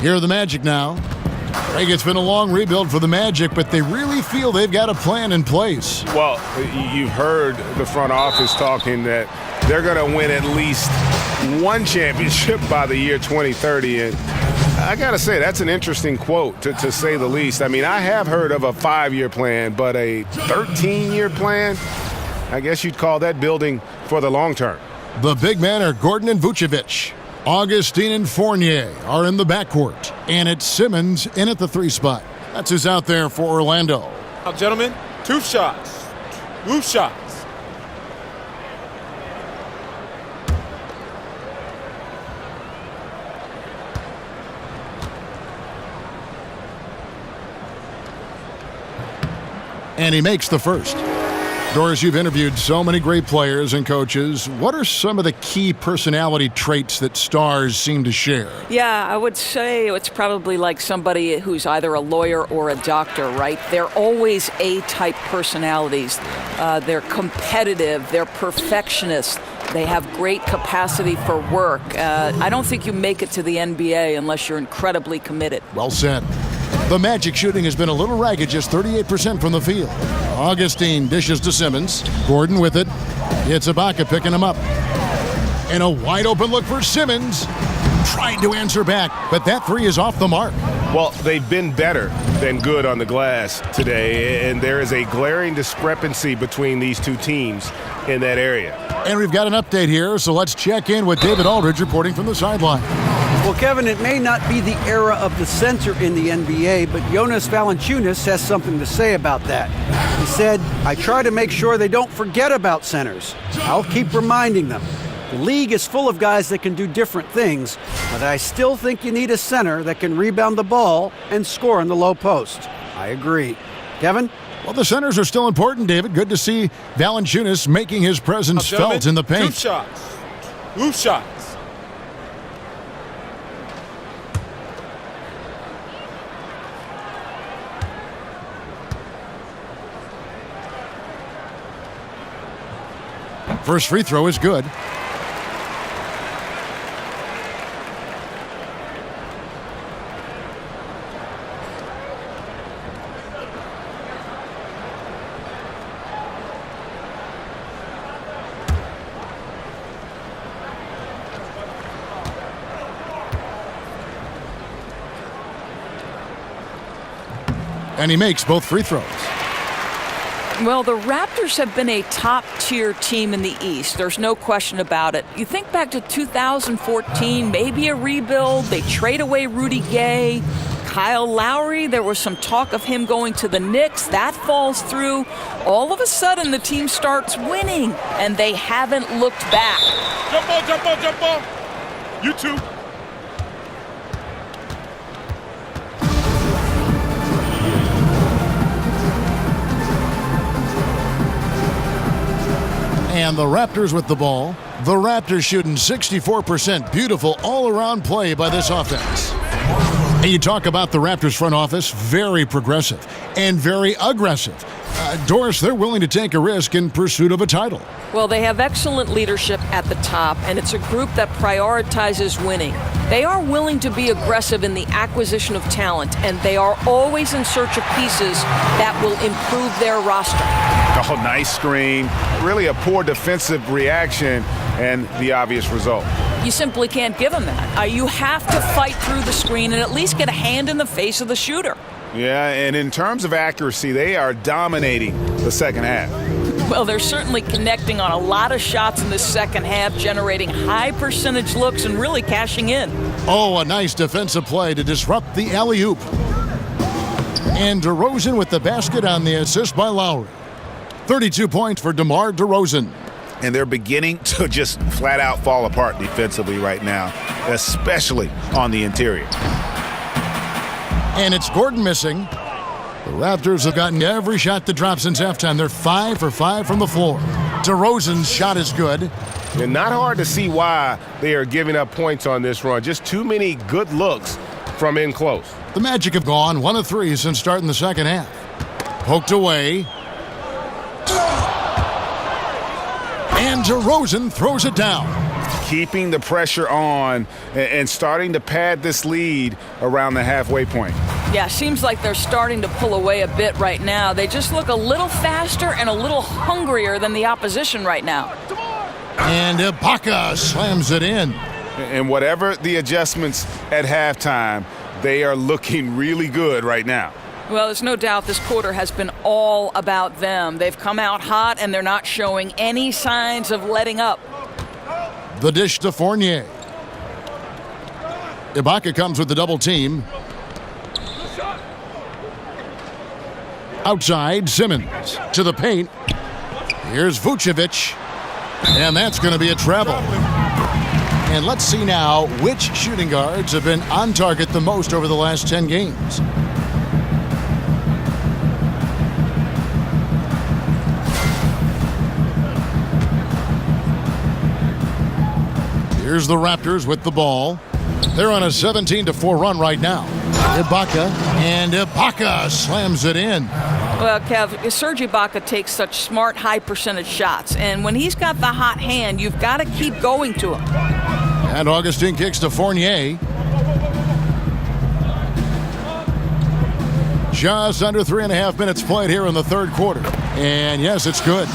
Here are the Magic now. Greg, it's been a long rebuild for the Magic, but they really feel they've got a plan in place. Well, you've heard the front office talking that they're going to win at least one championship by the year 2030. And I got to say, that's an interesting quote, to say the least. I mean, I have heard of a 5-year plan, but a 13-year plan, I guess you'd call that building for the long term. The big men are Gordon and Vucevic. Augustine and Fournier are in the backcourt. And it's Simmons in at the 3 spot. That's who's out there for Orlando. Now, gentlemen, 2 shots. 2 shots. And he makes the first. Doris, you've interviewed so many great players and coaches. What are some of the key personality traits that stars seem to share? Yeah, I would say it's probably like somebody who's either a lawyer or a doctor, right? They're always A-type personalities. They're competitive. They're perfectionists. They have great capacity for work. I don't think you make it to the NBA unless you're incredibly committed. Well said. The Magic shooting has been a little ragged, just 38% from the field. Augustine dishes to Simmons. Gordon with it. It's Ibaka picking him up. And a wide open look for Simmons. Trying to answer back, but that 3 is off the mark. Well, they've been better than good on the glass today, and there is a glaring discrepancy between these 2 teams in that area. And we've got an update here, so let's check in with David Aldridge reporting from the sideline. Well, Kevin, it may not be the era of the center in the NBA, but Jonas Valanciunas has something to say about that. He said, "I try to make sure they don't forget about centers. I'll keep reminding them. The league is full of guys that can do different things, but I still think you need a center that can rebound the ball and score in the low post." I agree. Kevin? Well, the centers are still important, David. Good to see Valanciunas making his presence felt in the paint. 2 shots. 2 shots. First free throw is good. And he makes both free throws. Well, the Raptors have been a top-tier team in the East. There's no question about it. You think back to 2014, maybe a rebuild. They trade away Rudy Gay. Kyle Lowry, there was some talk of him going to the Knicks. That falls through. All of a sudden, the team starts winning, and they haven't looked back. Jump ball, jump ball, jump ball. You 2. And the Raptors with the ball. The Raptors shooting 64%. Beautiful all-around play by this offense. And you talk about the Raptors front office, very progressive and very aggressive. Doris, they're willing to take a risk in pursuit of a title. Well, they have excellent leadership at the top, and it's a group that prioritizes winning. They are willing to be aggressive in the acquisition of talent, and they are always in search of pieces that will improve their roster. Oh, nice screen. Really a poor defensive reaction, and the obvious result. You simply can't give them that. You have to fight through the screen and at least get a hand in the face of the shooter. Yeah, and in terms of accuracy, they are dominating the second half. Well, they're certainly connecting on a lot of shots in the second half, generating high percentage looks and really cashing in. Oh, a nice defensive play to disrupt the alley-oop. And DeRozan with the basket on the assist by Lowry. 32 points for DeMar DeRozan. And they're beginning to just flat out fall apart defensively right now, especially on the interior. And it's Gordon missing. The Raptors have gotten every shot that dropped since halftime. They're 5 for 5 from the floor. DeRozan's shot is good. And not hard to see why they are giving up points on this run. Just too many good looks from in close. The Magic have gone 1 of 3 since starting the second half. Poked away. And DeRozan throws it down. Keeping the pressure on and starting to pad this lead around the halfway point. Yeah, seems like they're starting to pull away a bit right now. They just look a little faster and a little hungrier than the opposition right now. And Ibaka slams it in. And whatever the adjustments at halftime, they are looking really good right now. Well, there's no doubt this quarter has been all about them. They've come out hot and they're not showing any signs of letting up. The dish to Fournier. Ibaka comes with the double team. Outside, Simmons to the paint. Here's Vucevic. And that's going to be a travel. And let's see now which shooting guards have been on target the most over the last 10 games. Here's the Raptors with the ball. They're on a 17-4 run right now. Ibaka, and Ibaka slams it in. Well, Kev, Serge Ibaka takes such smart, high-percentage shots, and when he's got the hot hand, you've got to keep going to him. And Augustine kicks to Fournier. Just under 3.5 minutes played here in the third quarter. And yes, it's good.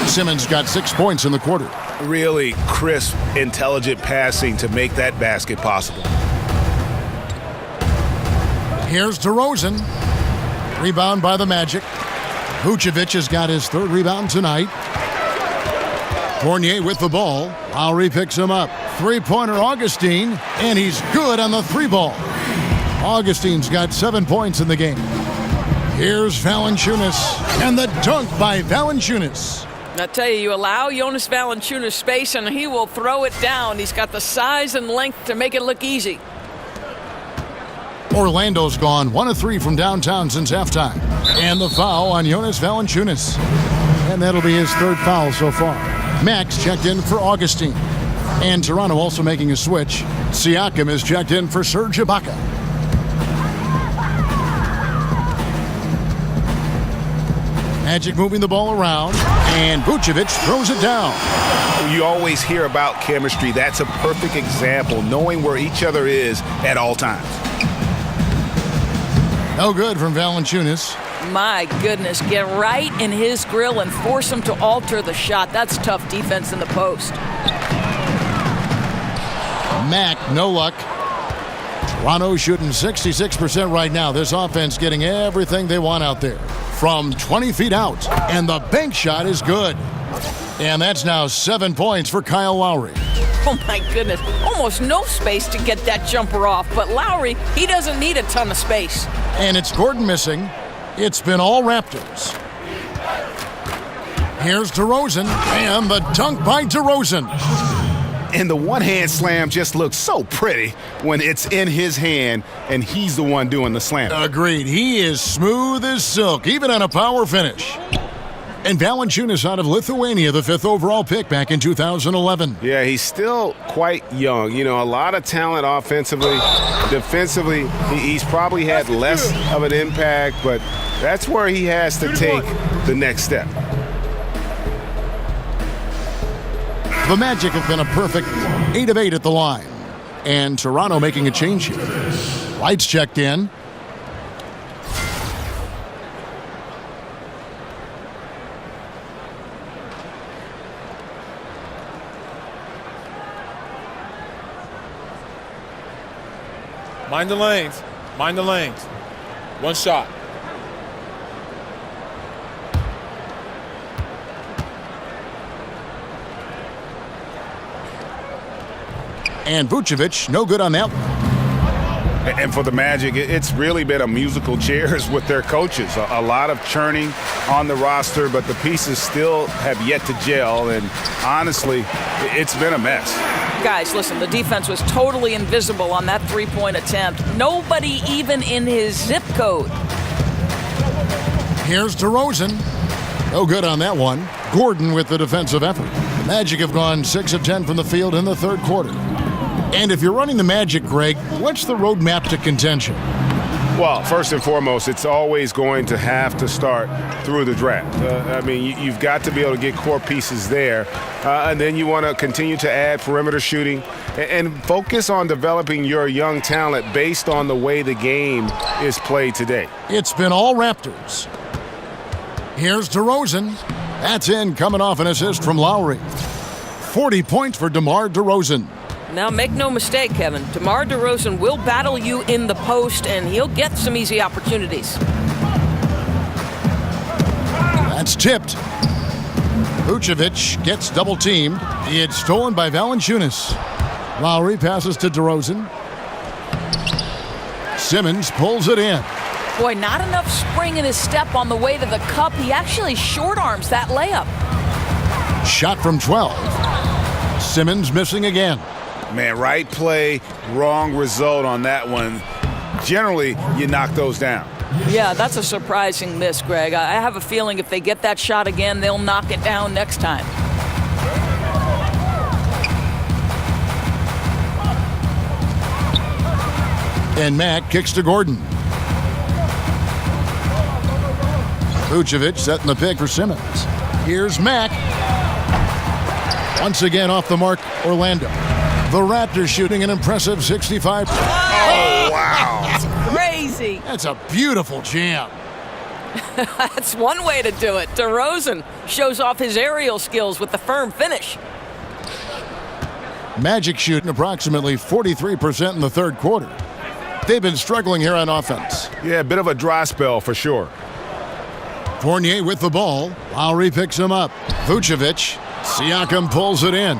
Simmons got 6 points in the quarter. Really crisp, intelligent passing to make that basket possible. Here's DeRozan. Rebound by the Magic. Vucevic has got his third rebound tonight. Fournier with the ball. Lowry picks him up. Three-pointer Augustine, and he's good on the three ball. Augustine's got 7 points in the game. Here's Valanciunas, and the dunk by Valanciunas. I tell you, you allow Jonas Valanciunas space, and he will throw it down. He's got the size and length to make it look easy. Orlando's gone 1 of 3 from downtown since halftime. And the foul on Jonas Valanciunas. And that'll be his third foul so far. Max checked in for Augustine. And Toronto also making a switch. Siakam is checked in for Serge Ibaka. Magic moving the ball around, and Vucevic throws it down. You always hear about chemistry. That's a perfect example, knowing where each other is at all times. No good from Valanciunas. My goodness, get right in his grill and force him to alter the shot. That's tough defense in the post. Mack, no luck. Toronto shooting 66% right now. This offense getting everything they want out there. From 20 feet out, and the bank shot is good. And that's now 7 points for Kyle Lowry. Oh my goodness, almost no space to get that jumper off, but Lowry, he doesn't need a ton of space. And it's Gordon missing. It's been all Raptors. Here's DeRozan, and the dunk by DeRozan. And the one-hand slam just looks so pretty when it's in his hand and he's the one doing the slam. Agreed. He is smooth as silk, even on a power finish. And Valanciunas out of Lithuania, the 5th overall pick back in 2011. Yeah, he's still quite young. You know, a lot of talent offensively. Defensively, he's probably had less of an impact, but that's where he has to take the next step. The Magic have been a perfect 8 of 8 at the line. And Toronto making a change here. Lights checked in. Mind the lanes. Mind the lanes. One shot. And Vucevic, no good on that one. And for the Magic, it's really been a musical chairs with their coaches. A lot of churning on the roster, but the pieces still have yet to gel. And honestly, it's been a mess. Guys, listen, the defense was totally invisible on that three-point attempt. Nobody even in his zip code. Here's DeRozan. No good on that one. Gordon with the defensive effort. The Magic have gone 6 of 10 from the field in the third quarter. And if you're running the Magic, Greg, what's the roadmap to contention? Well, first and foremost, it's always going to have to start through the draft. I mean, you've got to be able to get core pieces there, and then you want to continue to add perimeter shooting and focus on developing your young talent based on the way the game is played today. It's been all Raptors. Here's DeRozan. That's in, coming off an assist from Lowry. 40 points for DeMar DeRozan. Now, make no mistake, Kevin. DeMar DeRozan will battle you in the post, and he'll get some easy opportunities. That's tipped. Vucevic gets double-teamed. It's stolen by Valanciunas. Lowry passes to DeRozan. Simmons pulls it in. Boy, not enough spring in his step on the way to the cup. He actually short arms that layup. Shot from 12. Simmons missing again. Man, right play, wrong result on that one. Generally, you knock those down. Yeah, that's a surprising miss, Greg. I have a feeling if they get that shot again, they'll knock it down next time. And Mack kicks to Gordon. Vucevic setting the pick for Simmons. Here's Mack. Once again off the mark, Orlando. The Raptors shooting an impressive 65. Oh, wow. That's crazy. That's a beautiful jam. That's one way to do it. DeRozan shows off his aerial skills with the firm finish. Magic shooting approximately 43% in the third quarter. They've been struggling here on offense. Yeah, a bit of a dry spell for sure. Fournier with the ball. Lowry picks him up. Vucevic. Siakam pulls it in.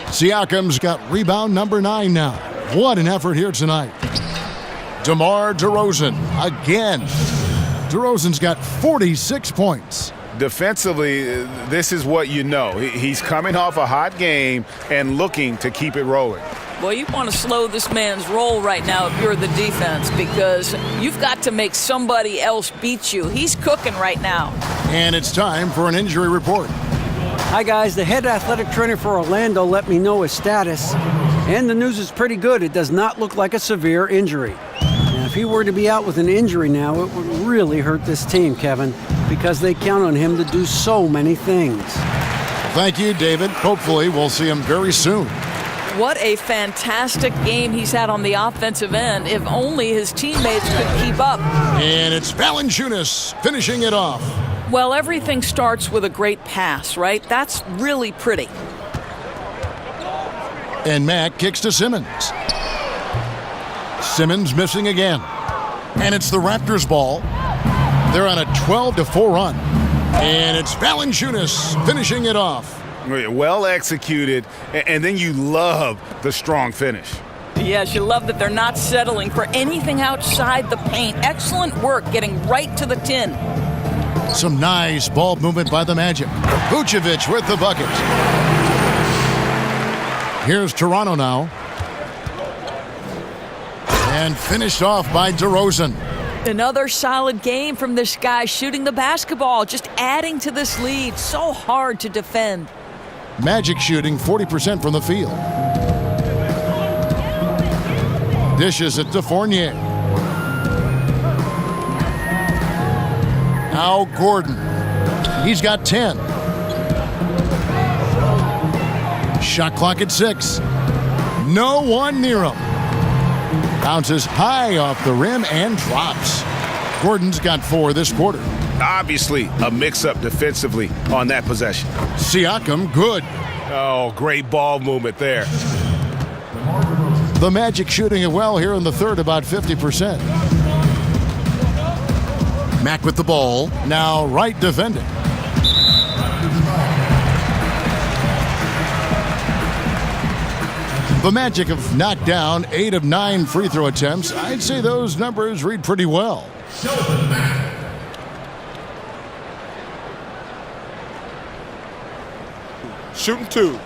Siakam's got rebound number 9 now. What an effort here tonight. DeMar DeRozan again. DeRozan's got 46 points. Defensively, this is what you know. He's coming off a hot game and looking to keep it rolling. Well, you want to slow this man's roll right now if you're the defense, because you've got to make somebody else beat you. He's cooking right now. And it's time for an injury report. Hi, guys. The head athletic trainer for Orlando let me know his status, and the news is pretty good. It does not look like a severe injury. Now, if he were to be out with an injury now, it would really hurt this team, Kevin, because they count on him to do so many things. Thank you, David. Hopefully, we'll see him very soon. What a fantastic game he's had on the offensive end. If only his teammates could keep up. And it's Valanciunas finishing it off. Well, everything starts with a great pass, right? That's really pretty. And Mack kicks to Simmons. Simmons missing again. And it's the Raptors' ball. They're on a 12-4 run. And it's Valanciunas finishing it off. Well executed, and then you love the strong finish. Yes, you love that they're not settling for anything outside the paint. Excellent work getting right to the tin. Some nice ball movement by the Magic. Vucevic with the bucket. Here's Toronto now. And finished off by DeRozan. Another solid game from this guy shooting the basketball, just adding to this lead. So hard to defend. Magic shooting 40% from the field. Dishes it to Fournier. Now Gordon. He's got 10. Shot clock at 6. No one near him. Bounces high off the rim and drops. Gordon's got 4 this quarter. Obviously, a mix-up defensively on that possession. Siakam, good. Oh, great ball movement there. The Magic shooting it well here in the third, about 50%. Mack with the ball. Now Wright defending. The Magic have knocked down 8 of 9 free throw attempts. I'd say those numbers read pretty well. Shooting 2.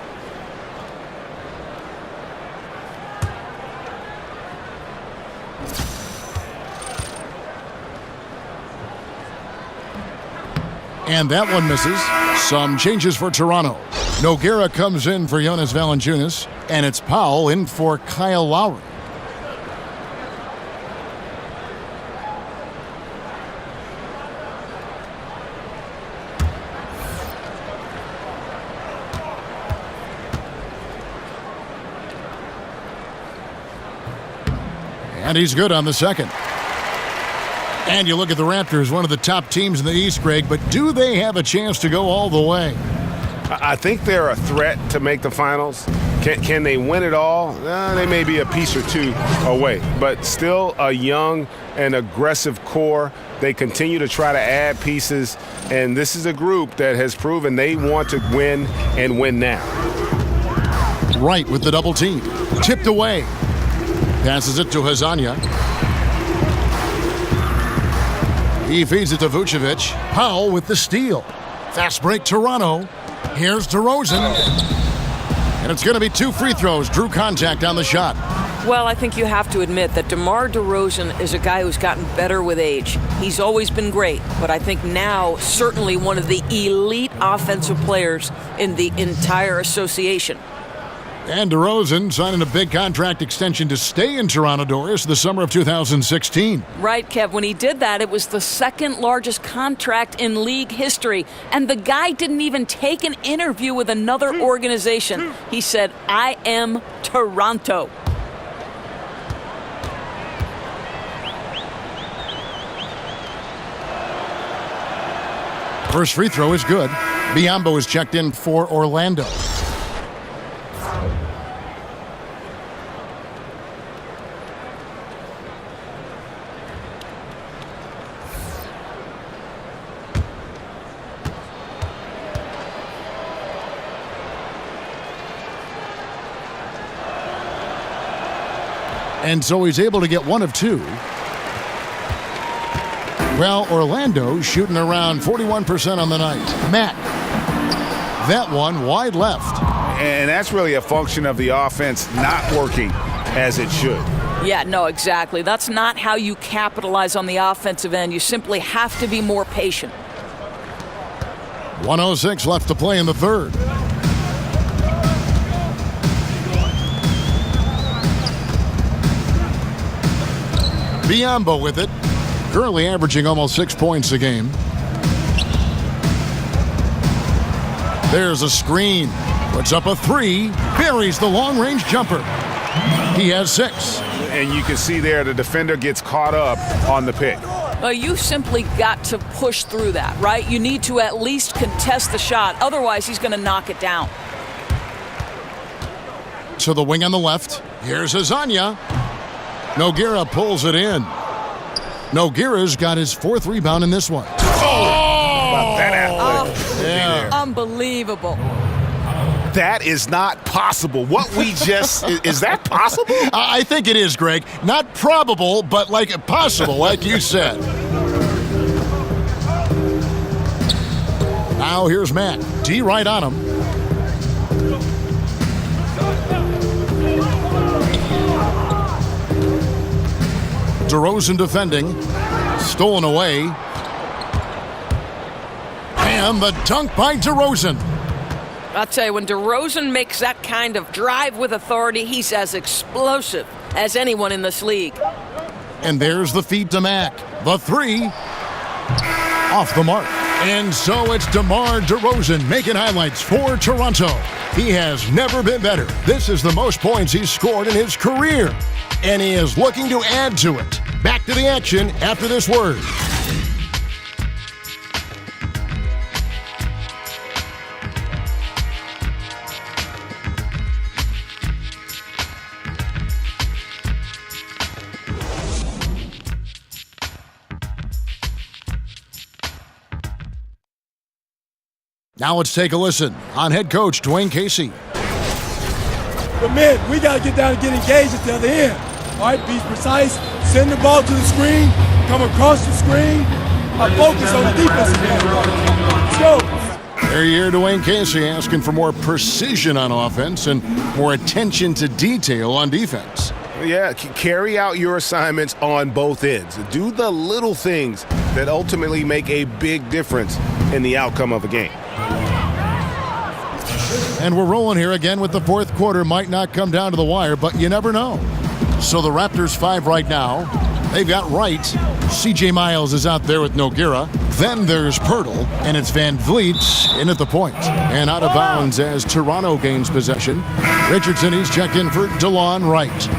And that one misses. Some changes for Toronto. Nogueira comes in for Jonas Valanciunas, and it's Powell in for Kyle Lowry. And he's good on the second. And you look at the Raptors, one of the top teams in the East, Greg, but do they have a chance to go all the way? I think they're a threat to make the finals. Can they win it all? They may be a piece or two away, but still a young and aggressive core. They continue to try to add pieces, and this is a group that has proven they want to win and win now. Wright with the double team. Tipped away. Passes it to Hazanya. He feeds it to Vucevic. Powell with the steal. Fast break Toronto. Here's DeRozan. And it's going to be 2 free throws. Drew contact on the shot. Well, I think you have to admit that DeMar DeRozan is a guy who's gotten better with age. He's always been great, but I think now certainly one of the elite offensive players in the entire association. And DeRozan signing a big contract extension to stay in Toronto, Doris, the summer of 2016. Right, Kev. When he did that, it was the second largest contract in league history. And the guy didn't even take an interview with another organization. He said, I am Toronto. First free throw is good. Biyombo is checked in for Orlando. And so he's able to get 1 of 2. Well, Orlando shooting around 41% on the night. Matt, that one wide left. And that's really a function of the offense not working as it should. Yeah, no, exactly. That's not how you capitalize on the offensive end. You simply have to be more patient. 1:06 left to play in the third. Biyombo with it. Currently averaging almost 6 points a game. There's a screen. Puts up a 3. Buries the long-range jumper. He has 6. And you can see there the defender gets caught up on the pick. Well, you simply got to push through that, right? You need to at least contest the shot. Otherwise, he's going to knock it down. To the wing on the left. Here's Hazanya. Nogueira pulls it in. Nogueira's got his 4th rebound in this one. Yeah. Unbelievable. That is not possible. What we just, is that possible? I think it is, Greg. Not probable, but like possible, like you said. Now here's Matt. D right on him. DeRozan defending. Stolen away. And the dunk by DeRozan. I'll tell you, when DeRozan makes that kind of drive with authority, he's as explosive as anyone in this league. And there's the feed to Mack. The three. Off the mark. And so it's DeMar DeRozan making highlights for Toronto. He has never been better. This is the most points he's scored in his career. And he is looking to add to it. Back to the action after this word. Now let's take a listen on head coach Dwayne Casey. But man, we got to get down and get engaged at the other end. All right, be precise, send the ball to the screen, come across the screen, focus on the defensive end. Let's go. There you hear Dwayne Casey asking for more precision on offense and more attention to detail on defense. Yeah, carry out your assignments on both ends. Do the little things that ultimately make a big difference in the outcome of a game. And we're rolling here again with the fourth quarter. Might not come down to the wire, but you never know. So the Raptors 5 right now. They've got Wright. C.J. Miles is out there with Nogueira. Then there's Pirtle, and it's Van Vliet in at the point. And out of bounds as Toronto gains possession. Richardson, he's checked in for DeLon Wright.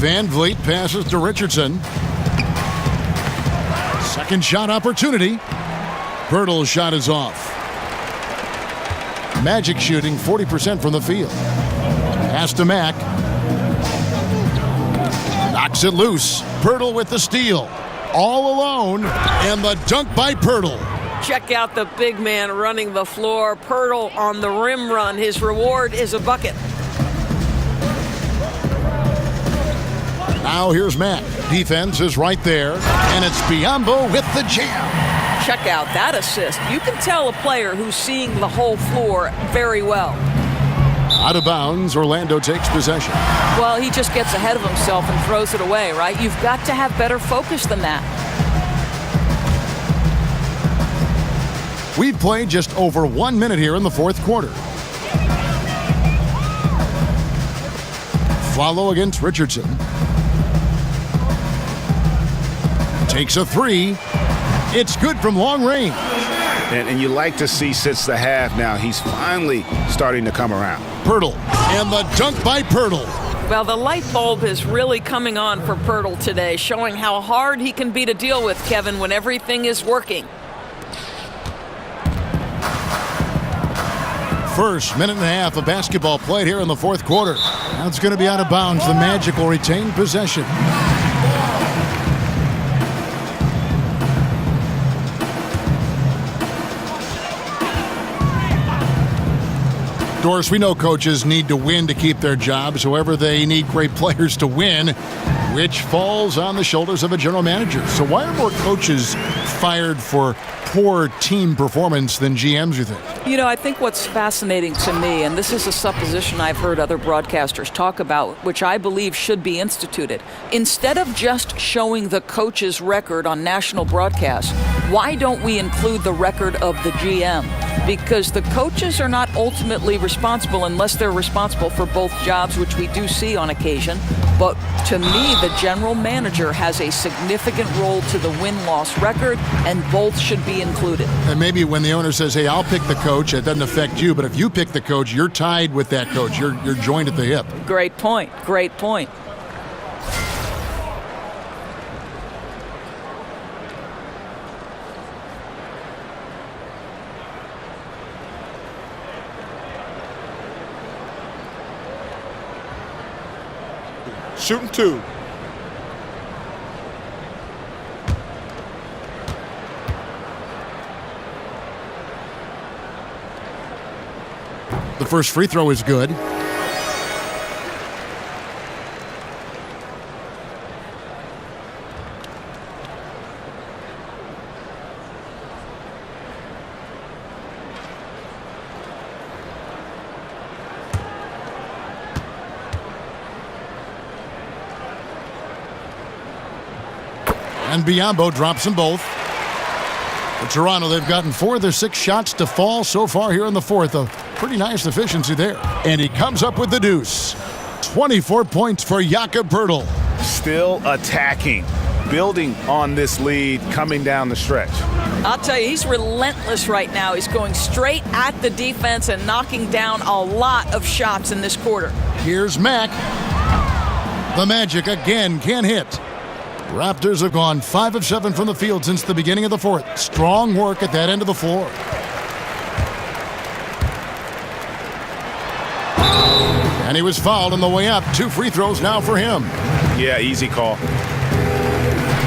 Van Vliet passes to Richardson. Second shot opportunity. Pirtle's shot is off. Magic shooting 40% from the field. Pass to Mack. Knocks it loose. Pirtle with the steal. All alone. And the dunk by Pirtle. Check out the big man running the floor. Pirtle on the rim run. His reward is a bucket. Now here's Mack. Defense is right there. And it's Biyombo with the jam. Check out that assist. You can tell a player who's seeing the whole floor very well. Out of bounds, Orlando takes possession. Well, he just gets ahead of himself and throws it away, right? You've got to have better focus than that. We've played just over 1 minute here in the fourth quarter. Follow against Richardson. Takes a three. It's good from long range. And you like to see since the half now, he's finally starting to come around. Pirtle, and the dunk by Pirtle. Well, the light bulb is really coming on for Pirtle today, showing how hard he can be to deal with, Kevin, when everything is working. First minute and a half of basketball played here in the fourth quarter. Now it's going to be out of bounds. The Magic will retain possession. Doris, we know coaches need to win to keep their jobs. However, they need great players to win, which falls on the shoulders of a general manager. So why are more coaches fired for poor team performance than GMs, you think? You know, I think what's fascinating to me, and this is a supposition I've heard other broadcasters talk about, which I believe should be instituted. Instead of just showing the coach's record on national broadcast, why don't we include the record of the GM? Because the coaches are not ultimately responsible unless they're responsible for both jobs, which we do see on occasion. But to me, the general manager has a significant role to the win-loss record, and both should be included. And maybe when the owner says, hey, I'll pick the coach, it doesn't affect you. But if you pick the coach, you're tied with that coach. You're joined at the hip. Great point. Great point. Shooting two. The first free throw is good. And Biyombo drops them both. For Toronto, they've gotten 4 of their 6 shots to fall so far here in the fourth. A pretty nice efficiency there. And he comes up with the deuce. 24 points for Jakob Poeltl. Still attacking, building on this lead coming down the stretch. I'll tell you, he's relentless right now. He's going straight at the defense and knocking down a lot of shots in this quarter. Here's Mack. The Magic again can't hit. Raptors have gone 5 of 7 from the field since the beginning of the fourth. Strong work at that end of the floor. And he was fouled on the way up. 2 free throws now for him. Yeah, easy call.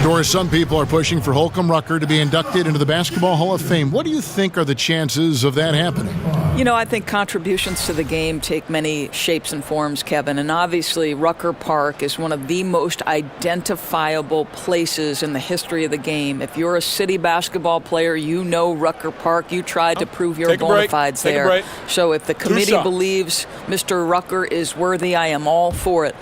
Doris, some people are pushing for Holcomb Rucker to be inducted into the Basketball Hall of Fame. What do you think are the chances of that happening? You know, I think contributions to the game take many shapes and forms, Kevin. And obviously, Rucker Park is one of the most identifiable places in the history of the game. If you're a city basketball player, you know Rucker Park. You tried to prove your bona fides there. So if the committee believes Mr. Rucker is worthy, I am all for it.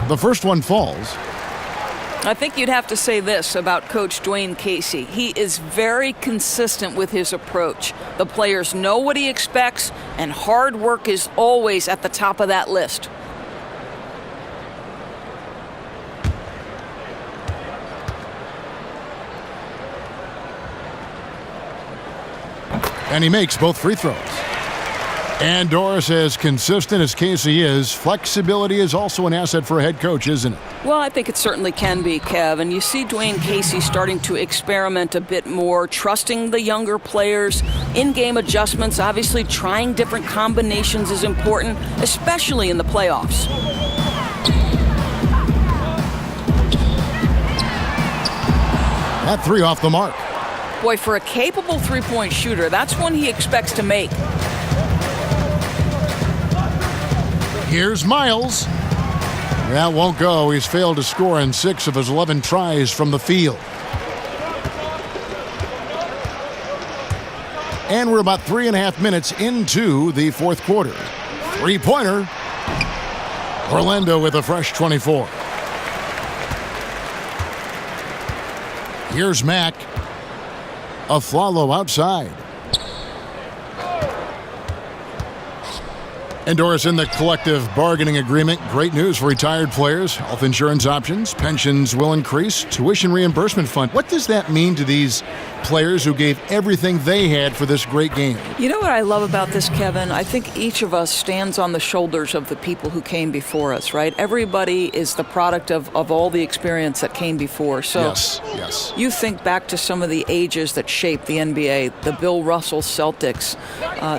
The first one falls. I think you'd have to say this about Coach Dwayne Casey. He is very consistent with his approach. The players know what he expects, and hard work is always at the top of that list. And he makes both free throws. And Doris, as consistent as Casey is, flexibility is also an asset for a head coach, isn't it? Well, I think it certainly can be, Kev. And you see Dwayne Casey starting to experiment a bit more, trusting the younger players, in-game adjustments. Obviously, trying different combinations is important, especially in the playoffs. That 3 off the mark. Boy, for a capable three-point shooter, that's one he expects to make. Here's Miles. That won't go. He's failed to score in 6 of his 11 tries from the field. And we're about 3.5 minutes into the fourth quarter. 3-pointer. Orlando with a fresh 24. Here's Mack. Aflalo outside. And Doris, in the collective bargaining agreement, great news for retired players. Health insurance options, pensions will increase, tuition reimbursement fund. What does that mean to these players who gave everything they had for this great game? You know what I love about this, Kevin? I think each of us stands on the shoulders of the people who came before us, right? Everybody is the product of all the experience that came before. So yes. You think back to some of the ages that shaped the NBA, the Bill Russell Celtics,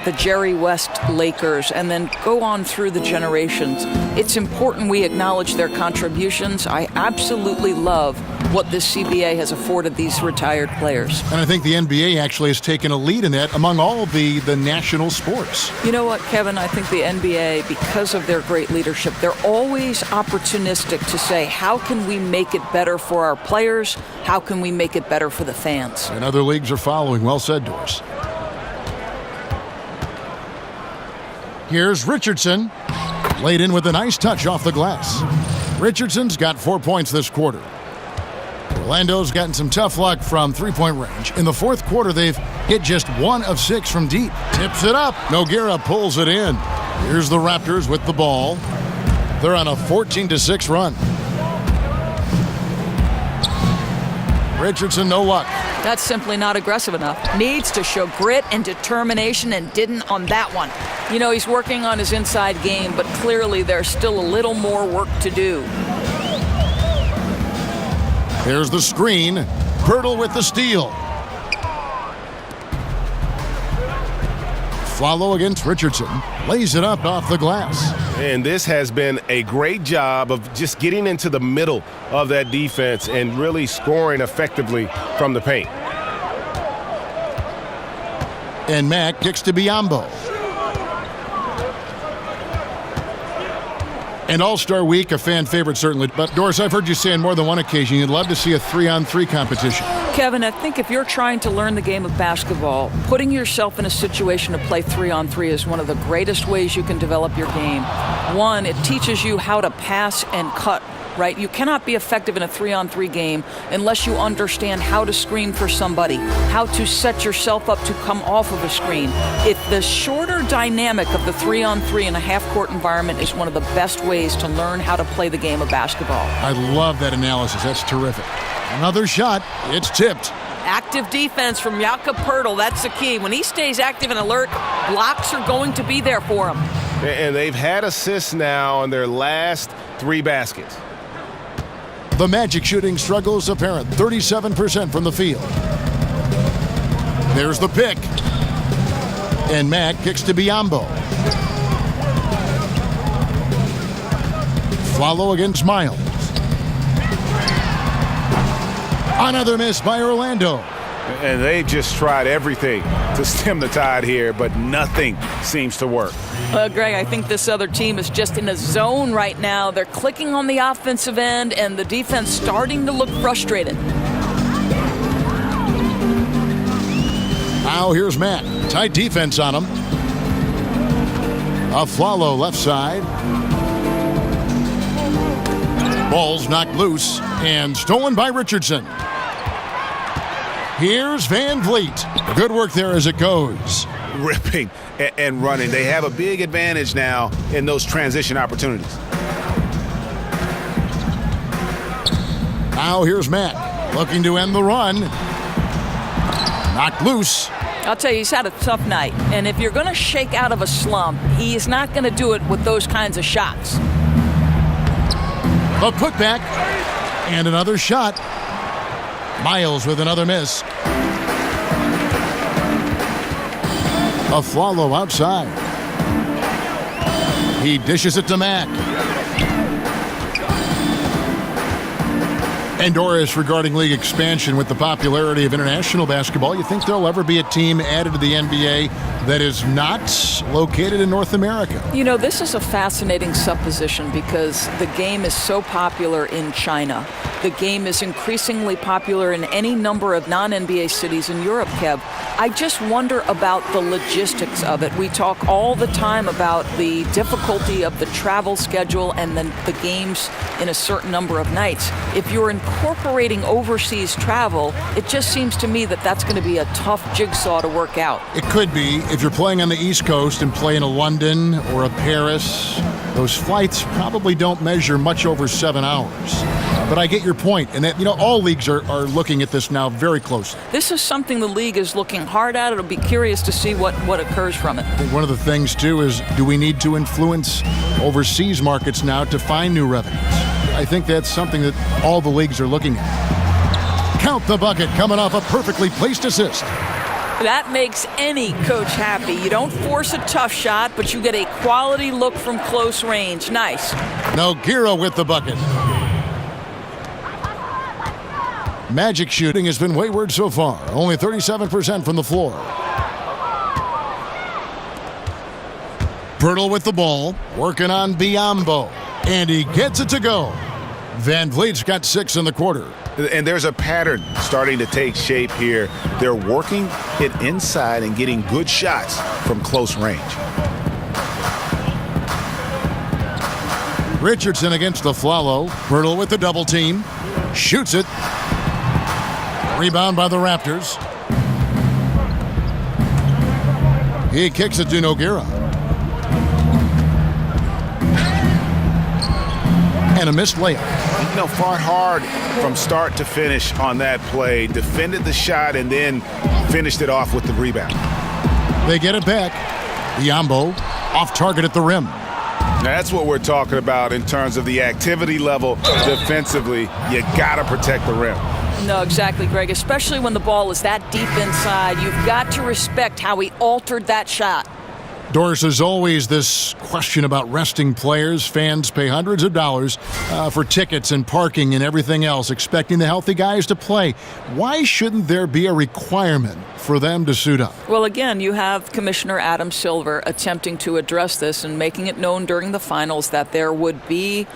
the Jerry West Lakers, and then go on through the generations. It's important we acknowledge their contributions. I absolutely love what this CBA has afforded these retired players. And I think the NBA actually has taken a lead in that among all the national sports. You know what, Kevin? I think the NBA, because of their great leadership, they're always opportunistic to say, how can we make it better for our players? How can we make it better for the fans? And other leagues are following. Well said, Doris. Here's Richardson. Laid in with a nice touch off the glass. Richardson's got 4 points this quarter. Orlando's gotten some tough luck from three-point range. In the fourth quarter, they've hit just 1 of 6 from deep. Tips it up. Nogueira pulls it in. Here's the Raptors with the ball. They're on a 14-6 run. Richardson, no luck. That's simply not aggressive enough. Needs to show grit and determination, and didn't on that one. You know, he's working on his inside game, but clearly there's still a little more work to do. There's the screen. Poeltl with the steal. Follow against Richardson. Lays it up off the glass. And this has been a great job of just getting into the middle of that defense and really scoring effectively from the paint. And Mack kicks to Biyombo. And All-Star Week, a fan favorite certainly. But Doris, I've heard you say on more than one occasion you'd love to see a 3-on-3 competition. Kevin, I think if you're trying to learn the game of basketball, putting yourself in a situation to play 3-on-3 is one of the greatest ways you can develop your game. One, it teaches you how to pass and cut, right? You cannot be effective in a 3-on-3 game unless you understand how to screen for somebody, how to set yourself up to come off of a screen. The shorter dynamic of the 3-on-3 in a half-court environment is one of the best ways to learn how to play the game of basketball. I love that analysis. That's terrific. Another shot. It's tipped. Active defense from Jakob Poeltl. That's the key. When he stays active and alert, blocks are going to be there for him. And they've had assists now on their last 3 baskets. The Magic shooting struggles apparent. 37% from the field. There's the pick. And Mack kicks to Biyombo. Flalo against Miles. Another miss by Orlando. And they've just tried everything to stem the tide here, but nothing seems to work. Greg, I think this other team is just in a zone right now. They're clicking on the offensive end, and the defense starting to look frustrated. Now here's Matt. Tight defense on him. Flalo left side. Ball's knocked loose and stolen by Richardson. Here's Van Vliet. Good work there as it goes. Ripping and running. They have a big advantage now in those transition opportunities. Now here's Matt looking to end the run. Knocked loose. I'll tell you, he's had a tough night. And if you're going to shake out of a slump, he is not going to do it with those kinds of shots. A putback and another shot. Miles with another miss. Flalo outside. He dishes it to Mack. And Doris, regarding league expansion with the popularity of international basketball, you think there'll ever be a team added to the NBA that is not located in North America? You know, this is a fascinating supposition because the game is so popular in China. The game is increasingly popular in any number of non-NBA cities in Europe, Kev. I just wonder about the logistics of it. We talk all the time about the difficulty of the travel schedule and then the games in a certain number of nights. If you're incorporating overseas travel, it just seems to me that that's going to be a tough jigsaw to work out. It could be. If you're playing on the East Coast and play in a London or a Paris, those flights probably don't measure much over 7 hours. But I get your point, and that, you know, all leagues are looking at this now very closely. This is something the league is looking hard at. It'll be curious to see what occurs from it. I think one of the things, too, is do we need to influence overseas markets now to find new revenues? I think that's something that all the leagues are looking at. Count the bucket coming off a perfectly placed assist. That makes any coach happy. You don't force a tough shot, but you get a quality look from close range. Nice. Nogueira with the bucket. Magic shooting has been wayward so far. Only 37% from the floor. Poeltl with the ball. Working on Biyombo. And he gets it to go. Van Vliet's got 6 in the quarter. And there's a pattern starting to take shape here. They're working it inside and getting good shots from close range. Richardson against the Flalo. Poeltl with the double team. Shoots it. Rebound by the Raptors. He kicks it to Nogueira. And a missed layup. You know, fought hard from start to finish on that play. Defended the shot and then finished it off with the rebound. They get it back. Biyombo off target at the rim. Now that's what we're talking about in terms of the activity level defensively. You got to protect the rim. No, exactly, Greg. Especially when the ball is that deep inside. You've got to respect how he altered that shot. Doris, there's always this question about resting players. Fans pay hundreds of dollars for tickets and parking and everything else, expecting the healthy guys to play. Why shouldn't there be a requirement for them to suit up? Well, again, you have Commissioner Adam Silver attempting to address this and making it known during the finals that there would be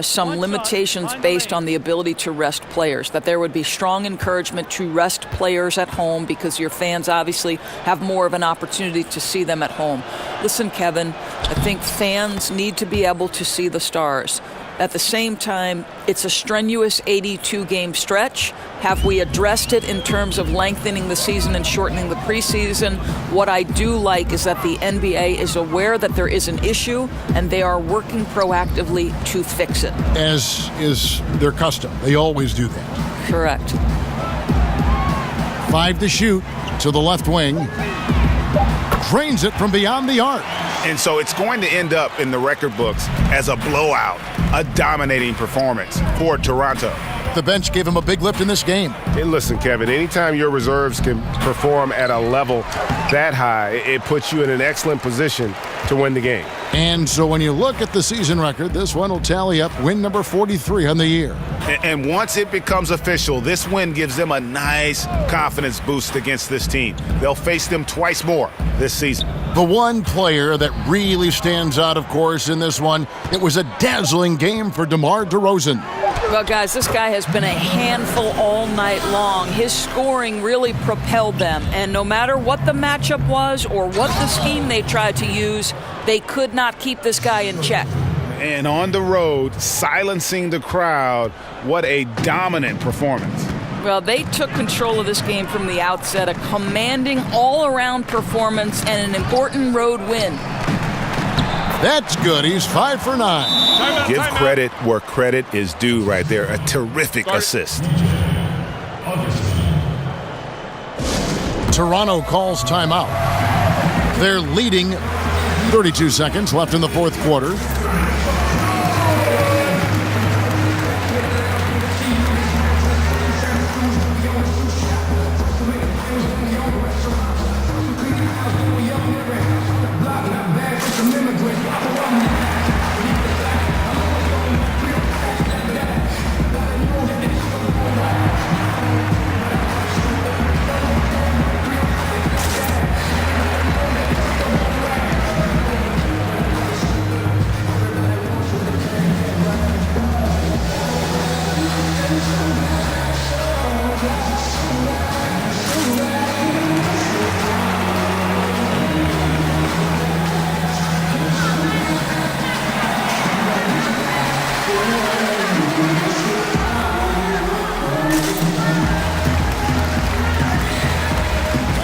some limitations based on the ability to rest players, that there would be strong encouragement to rest players at home because your fans obviously have more of an opportunity to see them at home. Listen, Kevin, I think fans need to be able to see the stars. At the same time, it's a strenuous 82-game stretch. Have we addressed it in terms of lengthening the season and shortening the preseason? What I do like is that the NBA is aware that there is an issue, and they are working proactively to fix it. As is their custom. They always do that. Correct. 5 to shoot to the left wing. Drains it from beyond the arc. And so it's going to end up in the record books as a blowout, a dominating performance for Toronto. The bench gave him a big lift in this game. Hey, listen, Kevin, anytime your reserves can perform at a level that high, it puts you in an excellent position to win the game. And so when you look at the season record, this one will tally up win number 43 on the year. And once it becomes official, this win gives them a nice confidence boost against this team. They'll face them twice more this season. The one player that really stands out, of course, in this one, it was a dazzling game for DeMar DeRozan. Well, guys, this guy has been a handful all night long. His scoring really propelled them, and no matter what the matchup was or what the scheme they tried to use, they could not keep this guy in check. And on the road, silencing the crowd, what a dominant performance. Well, they took control of this game from the outset, a commanding all-around performance and an important road win. That's good. He's 5 for 9. Give credit where credit is due right there. A terrific assist. Toronto calls timeout. They're leading 32 seconds left in the fourth quarter.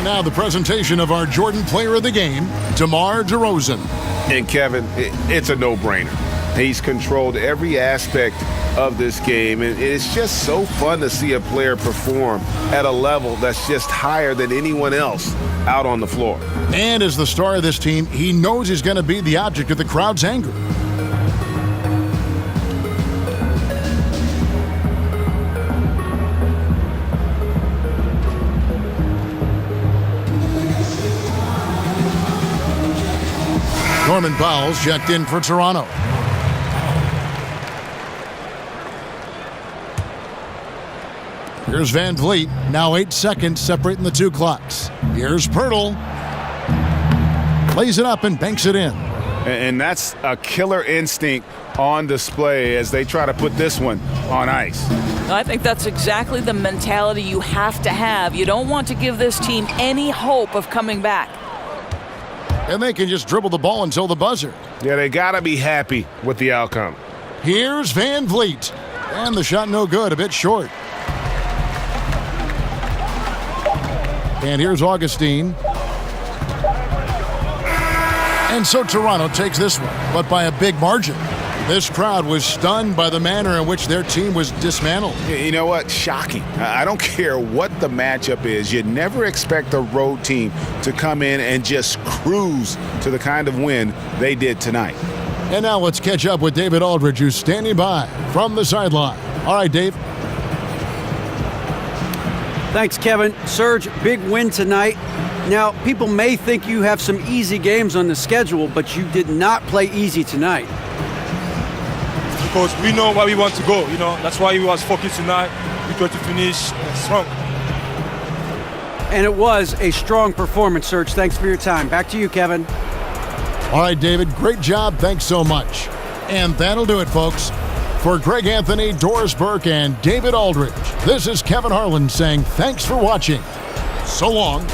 Now the presentation of our Jordan Player of the Game, DeMar DeRozan. And Kevin, it's a no-brainer. He's controlled every aspect of this game, and it's just so fun to see a player perform at a level that's just higher than anyone else out on the floor. And as the star of this team, he knows he's going to be the object of the crowd's anger. Norman Powell's checked in for Toronto. Here's Van Vliet. Now 8 seconds separating the two clocks. Here's Pirtle. Plays it up and banks it in. And that's a killer instinct on display as they try to put this one on ice. I think that's exactly the mentality you have to have. You don't want to give this team any hope of coming back. And they can just dribble the ball until the buzzer. Yeah, they got to be happy with the outcome. Here's Van Vliet. And the shot no good, a bit short. And here's Augustine. And so Toronto takes this one, but by a big margin. This crowd was stunned by the manner in which their team was dismantled. You know what? Shocking. I don't care what the matchup is. You never expect a road team to come in and just cruise to the kind of win they did tonight. And now let's catch up with David Aldridge, who's standing by from the sideline. All right, Dave. Thanks, Kevin. Serge, big win tonight. Now, people may think you have some easy games on the schedule, but you did not play easy tonight. Because we know where we want to go, That's why we was focused tonight. We try to finish strong. And it was a strong performance, Serge. Thanks for your time. Back to you, Kevin. All right, David, great job. Thanks so much. And that'll do it, folks. For Greg Anthony, Doris Burke, and David Aldridge, this is Kevin Harlan saying thanks for watching. So long.